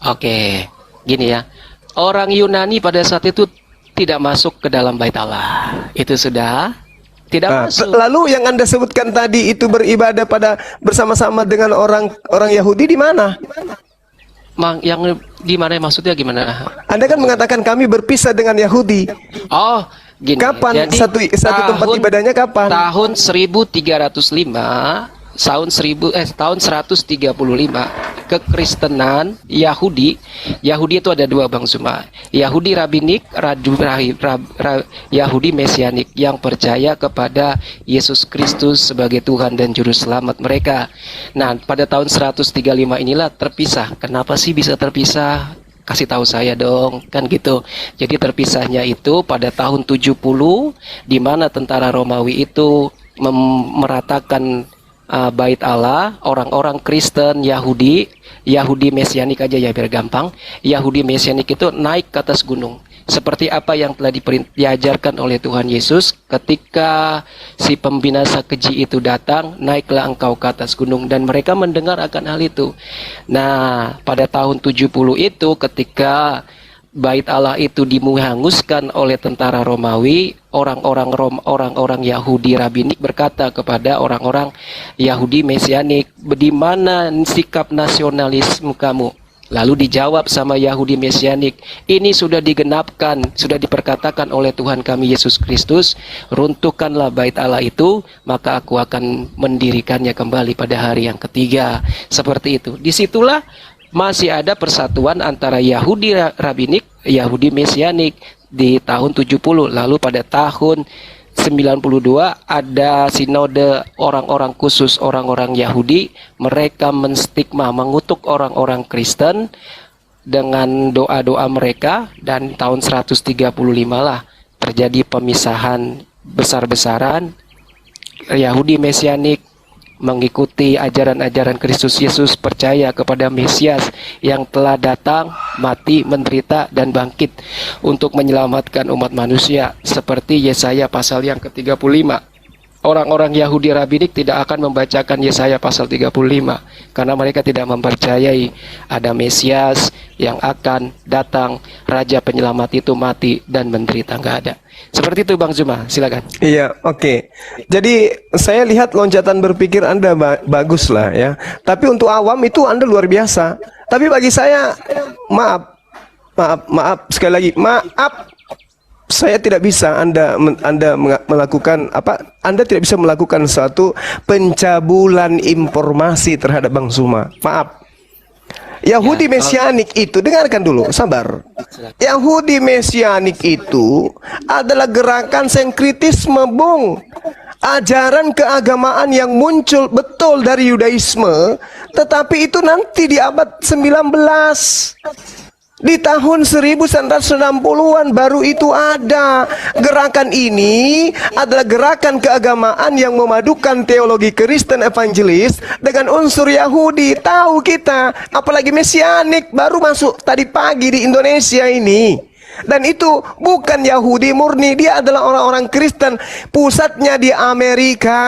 Speaker 4: Oke, gini ya. Orang Yunani pada saat itu tidak masuk ke dalam bait Allah. Itu sudah tidak masuk.
Speaker 2: Lalu yang Anda sebutkan tadi itu beribadah bersama-sama dengan orang Yahudi di mana?
Speaker 4: Yang di mana maksudnya gimana?
Speaker 2: Anda kan mengatakan kami berpisah dengan Yahudi.
Speaker 4: Oh, gini.
Speaker 2: Kapan?
Speaker 4: Jadi,
Speaker 2: satu tempat ibadahnya kapan?
Speaker 4: Tahun 1305 tahun 135 kekristenan Yahudi itu ada dua, Bang Zuma. Yahudi Rabinik, Yahudi Mesianik yang percaya kepada Yesus Kristus sebagai Tuhan dan Juru Selamat mereka. Nah, pada tahun 135 inilah terpisah. Kenapa sih bisa terpisah? Kasih tahu saya dong, kan gitu. Jadi terpisahnya itu pada tahun 70, di mana tentara Romawi itu meratakan bait Allah. Orang-orang Kristen Yahudi Mesianik aja ya biar gampang. Yahudi Mesianik itu naik ke atas gunung. Seperti apa yang telah diajarkan oleh Tuhan Yesus ketika si pembinasa keji itu datang, naiklah engkau ke atas gunung, dan mereka mendengar akan hal itu. Nah, pada tahun 70 itu ketika bait Allah itu dihanguskan oleh tentara Romawi, orang-orang Yahudi Rabinik berkata kepada orang-orang Yahudi Mesianik, di mana sikap nasionalisme kamu? Lalu dijawab sama Yahudi Mesianik, ini sudah digenapkan, sudah diperkatakan oleh Tuhan kami Yesus Kristus, runtuhkanlah bait Allah itu, maka aku akan mendirikannya kembali pada hari yang ketiga. Seperti itu. Disitulah masih ada persatuan antara Yahudi Rabinik, Yahudi Mesianik di tahun 70. Lalu pada tahun 92 ada sinode orang-orang khusus, orang-orang Yahudi. Mereka menstigma, mengutuk orang-orang Kristen dengan doa-doa mereka, dan tahun 135 lah terjadi pemisahan besar-besaran. Yahudi Mesianik mengikuti ajaran-ajaran Kristus Yesus, percaya kepada Mesias yang telah datang, mati, menderita, dan bangkit untuk menyelamatkan umat manusia, seperti Yesaya pasal yang ke-35. Orang-orang Yahudi Rabinik tidak akan membacakan Yesaya pasal 35 karena mereka tidak mempercayai ada Mesias yang akan datang, Raja Penyelamat itu mati dan menderita. Nggak ada. Seperti itu, Bang Zuma, silakan.
Speaker 2: Iya, oke. Jadi saya lihat loncatan berpikir Anda bagus lah ya. Tapi untuk awam itu Anda luar biasa. Tapi bagi saya, maaf sekali lagi, maaf. Saya tidak bisa Anda melakukan apa? Anda tidak bisa melakukan suatu pencabulan informasi terhadap Bang Zuma. Maaf. Yahudi Mesianik itu, dengarkan dulu, sabar. Yahudi Mesianik itu adalah gerakan sinkritisme, Bung. Ajaran keagamaan yang muncul betul dari Yudaisme, tetapi itu nanti di abad 19. Di tahun 1960-an baru itu ada. Gerakan ini adalah gerakan keagamaan yang memadukan teologi Kristen evangelis dengan unsur Yahudi. Tahu kita, apalagi Mesianik baru masuk tadi pagi di Indonesia ini. Dan itu bukan Yahudi murni, dia adalah orang-orang Kristen, pusatnya di Amerika.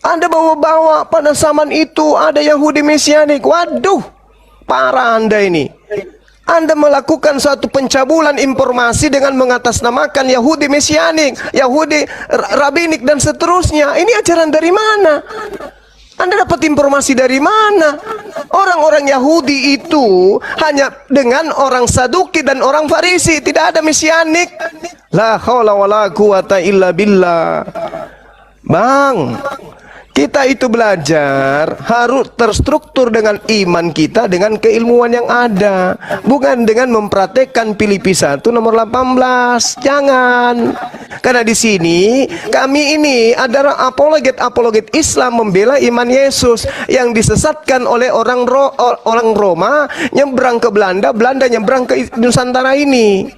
Speaker 2: Anda bawa-bawa pada zaman itu ada Yahudi Mesianik. Waduh, parah Anda ini. Anda melakukan suatu pencabulan informasi dengan mengatasnamakan Yahudi Mesianik, Yahudi Rabinik, dan seterusnya. Ini ajaran dari mana? Anda dapat informasi dari mana? Orang-orang Yahudi itu hanya dengan orang Saduki dan orang Farisi, tidak ada Mesianik. La haula wala quwata illa billah. Bang, kita itu belajar harus terstruktur dengan iman kita, dengan keilmuan yang ada, bukan dengan mempraktekkan Filipi 1 nomor 18. Jangan. Karena di sini kami ini adalah apologet Islam, membela iman Yesus yang disesatkan oleh orang Roma, nyebrang ke Belanda, Belanda nyebrang ke Nusantara ini.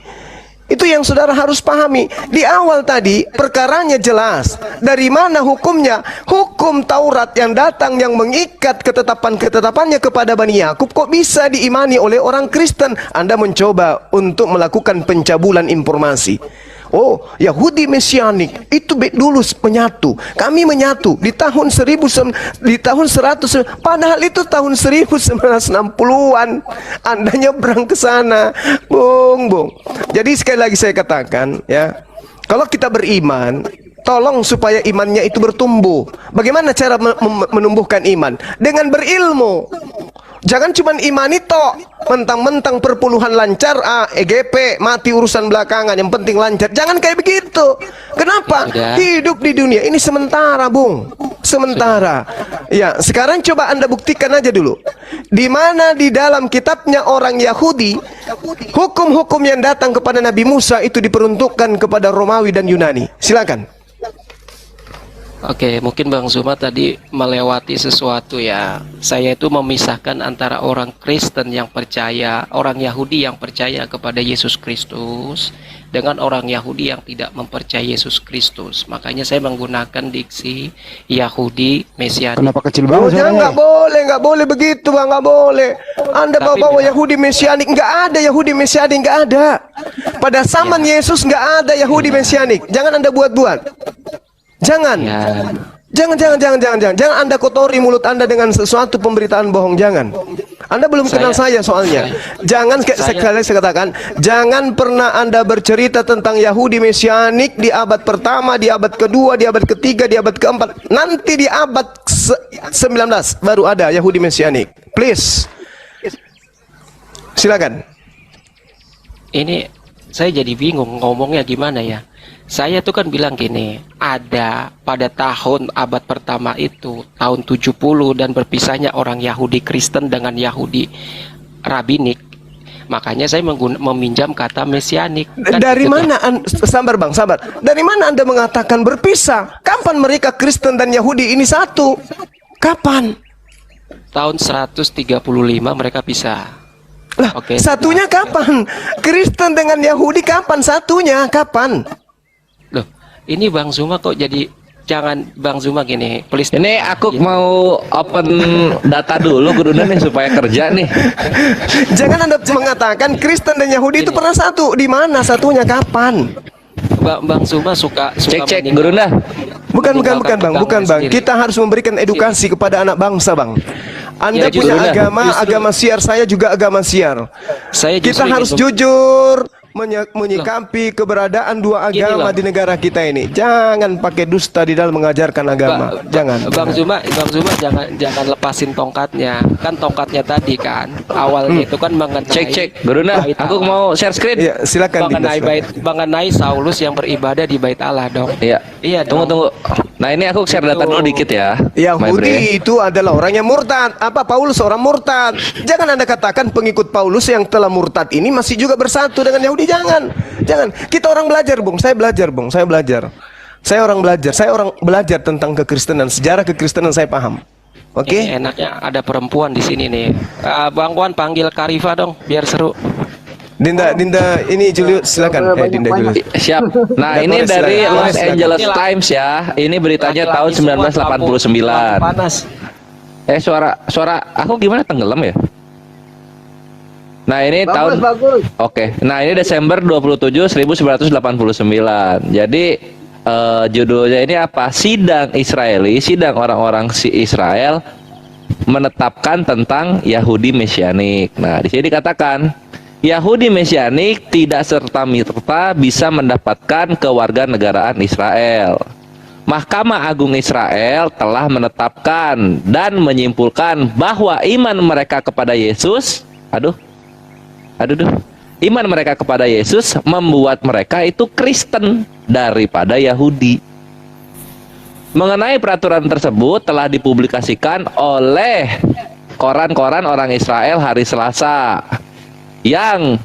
Speaker 2: Itu yang saudara harus pahami. Di awal tadi perkaranya jelas. Dari mana hukumnya? Hukum Taurat yang datang yang mengikat ketetapan-ketetapannya kepada Bani Yakub kok bisa diimani oleh orang Kristen? Anda mencoba untuk melakukan pencabulan informasi. Oh, Yahudi Mesianik itu dulu menyatu. Kami menyatu di tahun 100, padahal itu tahun 1960-an. Anda nyebrang ke sana. Bung. Jadi sekali lagi saya katakan ya, kalau kita beriman, tolong supaya imannya itu bertumbuh. Bagaimana cara menumbuhkan iman? Dengan berilmu. Jangan cuma imani tok, mentang-mentang perpuluhan lancar, EGP, mati urusan belakangan, yang penting lancar. Jangan kayak begitu. Kenapa?
Speaker 4: Sudah.
Speaker 2: Hidup di dunia ini sementara, Bung. Sementara. Ya, sekarang coba Anda buktikan aja dulu. Di mana di dalam kitabnya orang Yahudi, hukum-hukum yang datang kepada Nabi Musa itu diperuntukkan kepada Romawi dan Yunani. Silakan.
Speaker 4: Oke, mungkin Bang Zuma tadi melewati sesuatu ya. Saya itu memisahkan antara orang Kristen yang percaya, orang Yahudi yang percaya kepada Yesus Kristus dengan orang Yahudi yang tidak mempercayai Yesus Kristus. Makanya saya menggunakan diksi Yahudi Mesianik.
Speaker 3: Kenapa kecil
Speaker 2: Oh,
Speaker 3: banget
Speaker 2: jangan,
Speaker 3: suaranya?
Speaker 2: nggak boleh begitu, Bang, nggak boleh. Anda
Speaker 4: Tapi
Speaker 2: bawa
Speaker 4: memang-
Speaker 2: Yahudi Mesianik, nggak ada Yahudi Mesianik, nggak ada. Pada zaman Yesus nggak ada Yahudi Mesianik. Jangan Anda buat-buat. Jangan.
Speaker 4: Ya,
Speaker 2: Jangan Anda kotori mulut Anda dengan sesuatu pemberitaan bohong, jangan. Anda belum kenal saya soalnya. Jangan sekali saya katakan, jangan pernah Anda bercerita tentang Yahudi Mesianik di abad pertama, di abad kedua, di abad ketiga, di abad keempat. Nanti di abad 19 baru ada Yahudi Mesianik. Please. Silakan.
Speaker 4: ini saya jadi bingung ngomongnya gimana ya. Saya tuh kan bilang gini, ada pada tahun abad pertama itu, tahun 70 dan berpisahnya orang Yahudi Kristen dengan Yahudi Rabinik. Makanya saya meminjam kata Mesianik. Kan
Speaker 2: Dari
Speaker 4: gitu.
Speaker 2: mana sabar Bang, sabar. Dari mana Anda mengatakan berpisah? Kapan mereka Kristen dan Yahudi ini satu? Kapan?
Speaker 4: Tahun 135 mereka pisah.
Speaker 2: Lah,
Speaker 4: Oke.
Speaker 2: satunya kapan? Kristen dengan Yahudi kapan satunya? Kapan?
Speaker 4: Loh, ini Bang Zuma kok jadi, jangan Bang Zuma gini, please.
Speaker 5: Ini aku mau open data dulu Gurunda nih supaya kerja nih.
Speaker 2: Jangan Anda mengatakan Kristen dan Yahudi itu pernah satu. Di mana satunya? Kapan?
Speaker 4: Bang Zuma suka
Speaker 5: Cek
Speaker 4: meninggal-
Speaker 5: Gurunda.
Speaker 2: Bukan Bang,
Speaker 4: meninggalkan
Speaker 2: bukan Bang.
Speaker 4: sendiri.
Speaker 2: Kita harus memberikan edukasi kepada anak bangsa, Bang. Anda
Speaker 4: Ya, justru-
Speaker 2: punya agama,
Speaker 4: justru-
Speaker 2: agama siar, saya juga agama siar.
Speaker 4: Saya justru
Speaker 2: Kita
Speaker 4: ingin
Speaker 2: harus jujur menyikapi keberadaan dua
Speaker 4: Gini
Speaker 2: agama
Speaker 4: loh.
Speaker 2: di negara kita ini. Jangan pakai dusta di dalam mengajarkan agama. Jangan.
Speaker 4: Bang Zuma jangan lepasin tongkatnya. Kan tongkatnya tadi kan awalnya itu kan mengenai
Speaker 5: Cek Gurunda.
Speaker 4: bait
Speaker 5: Aku
Speaker 4: Allah.
Speaker 5: mau share screen.
Speaker 2: Ya, silakan.
Speaker 4: mengenai
Speaker 2: Dinda,
Speaker 4: mengenai Saulus yang beribadah di bait Allah dong.
Speaker 5: Iya.
Speaker 4: Iya dong.
Speaker 5: Tunggu. Nah, ini aku share data dulu dikit ya. My bre.
Speaker 2: Yahudi itu adalah orang yang murtad. Apa Paulus orang murtad? Jangan Anda katakan pengikut Paulus yang telah murtad ini masih juga bersatu dengan Yahudi. Jangan. Kita orang belajar, Bung. Saya belajar, Bung. Saya orang belajar. Saya orang belajar tentang kekristenan, sejarah kekristenan saya paham. Oke?
Speaker 4: Ini enaknya ada perempuan di sini nih. Bang Wan panggil Karifa dong biar seru.
Speaker 2: Dinda, ini Julius silakan. Dinda Julius.
Speaker 5: Siap. Nah,
Speaker 2: Ya,
Speaker 5: ini
Speaker 2: boleh,
Speaker 5: dari
Speaker 2: silakan.
Speaker 5: Los
Speaker 2: Silakan.
Speaker 5: Angeles Times ya. Ini beritanya tahun
Speaker 4: Laki-laki semua,
Speaker 5: 1989.
Speaker 4: lampu panas.
Speaker 5: Suara aku gimana, tenggelam ya? Nah, ini tahun Oke. Nah, ini Desember 27 1989. Jadi judulnya ini apa? Sidang Israeli, sidang orang-orang Israel menetapkan tentang Yahudi Mesianik. Nah, di sini dikatakan Yahudi Mesianik tidak serta-merta bisa mendapatkan kewarganegaraan Israel. Mahkamah Agung Israel telah menetapkan dan menyimpulkan bahwa iman mereka kepada Yesus, iman mereka kepada Yesus membuat mereka itu Kristen daripada Yahudi. Mengenai peraturan tersebut telah dipublikasikan oleh koran-koran orang Israel hari Selasa yang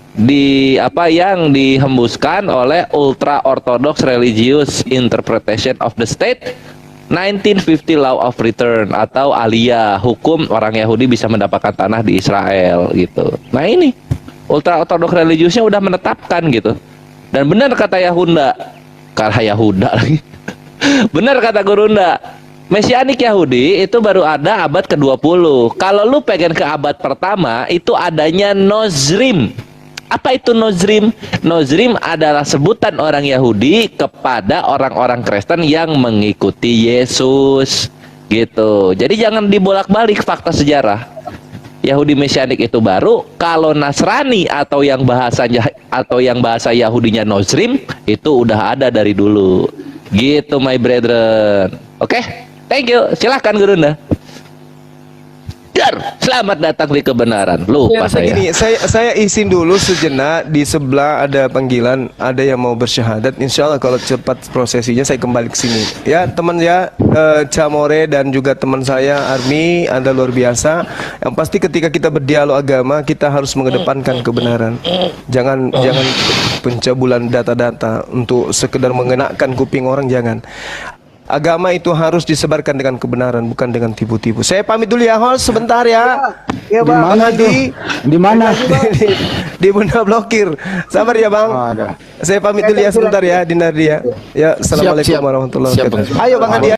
Speaker 5: dihembuskan oleh Ultra Orthodox Religious Interpretation of the State 1950 Law of Return atau ALIA, hukum orang Yahudi bisa mendapatkan tanah di Israel gitu. Nah, ini Ultra Orthodox Religiusnya udah menetapkan gitu. Dan benar kata Yahuda lagi. Benar kata Gurunda, Mesianik Yahudi itu baru ada abad ke-20. Kalau lu pengen ke abad pertama, itu adanya Nozrim. Apa itu Nozrim? Nozrim adalah sebutan orang Yahudi kepada orang-orang Kristen yang mengikuti Yesus. Gitu. Jadi jangan dibolak-balik fakta sejarah. Yahudi Mesianik itu baru, kalau Nasrani atau yang bahasa Yahudinya Nozrim itu udah ada dari dulu. Gitu my brethren. Oke? Thank you. Silahkan Gurunda. Dar, selamat datang di kebenaran. Lupa saya.
Speaker 2: Begini, saya izin dulu sejenak, di sebelah ada panggilan, ada yang mau bersyahadat. Insya Allah kalau cepat prosesinya saya kembali ke sini. Ya teman ya, Camore dan juga teman saya Armi, Anda luar biasa. Yang pasti ketika kita berdialog agama, kita harus mengedepankan kebenaran. Jangan pencabulan data-data untuk sekedar mengenakan kuping orang, jangan. Agama itu harus disebarkan dengan kebenaran, bukan dengan tipu-tipu. Saya pamit dulu ya, host, sebentar ya.
Speaker 3: Ya, Bang.
Speaker 2: Bang Hadi.
Speaker 3: Di mana?
Speaker 2: Di Bunda Blokir. Sabar ya, Bang.
Speaker 3: Oh, ada.
Speaker 2: Saya pamit dulu ya sebentar ya, Dinardi ya. Ya, assalamualaikum
Speaker 3: Siap, siap.
Speaker 2: warahmatullahi
Speaker 3: Siap,
Speaker 2: wabarakatuh.
Speaker 3: Bang.
Speaker 2: Ayo Bang Hadi. Ya.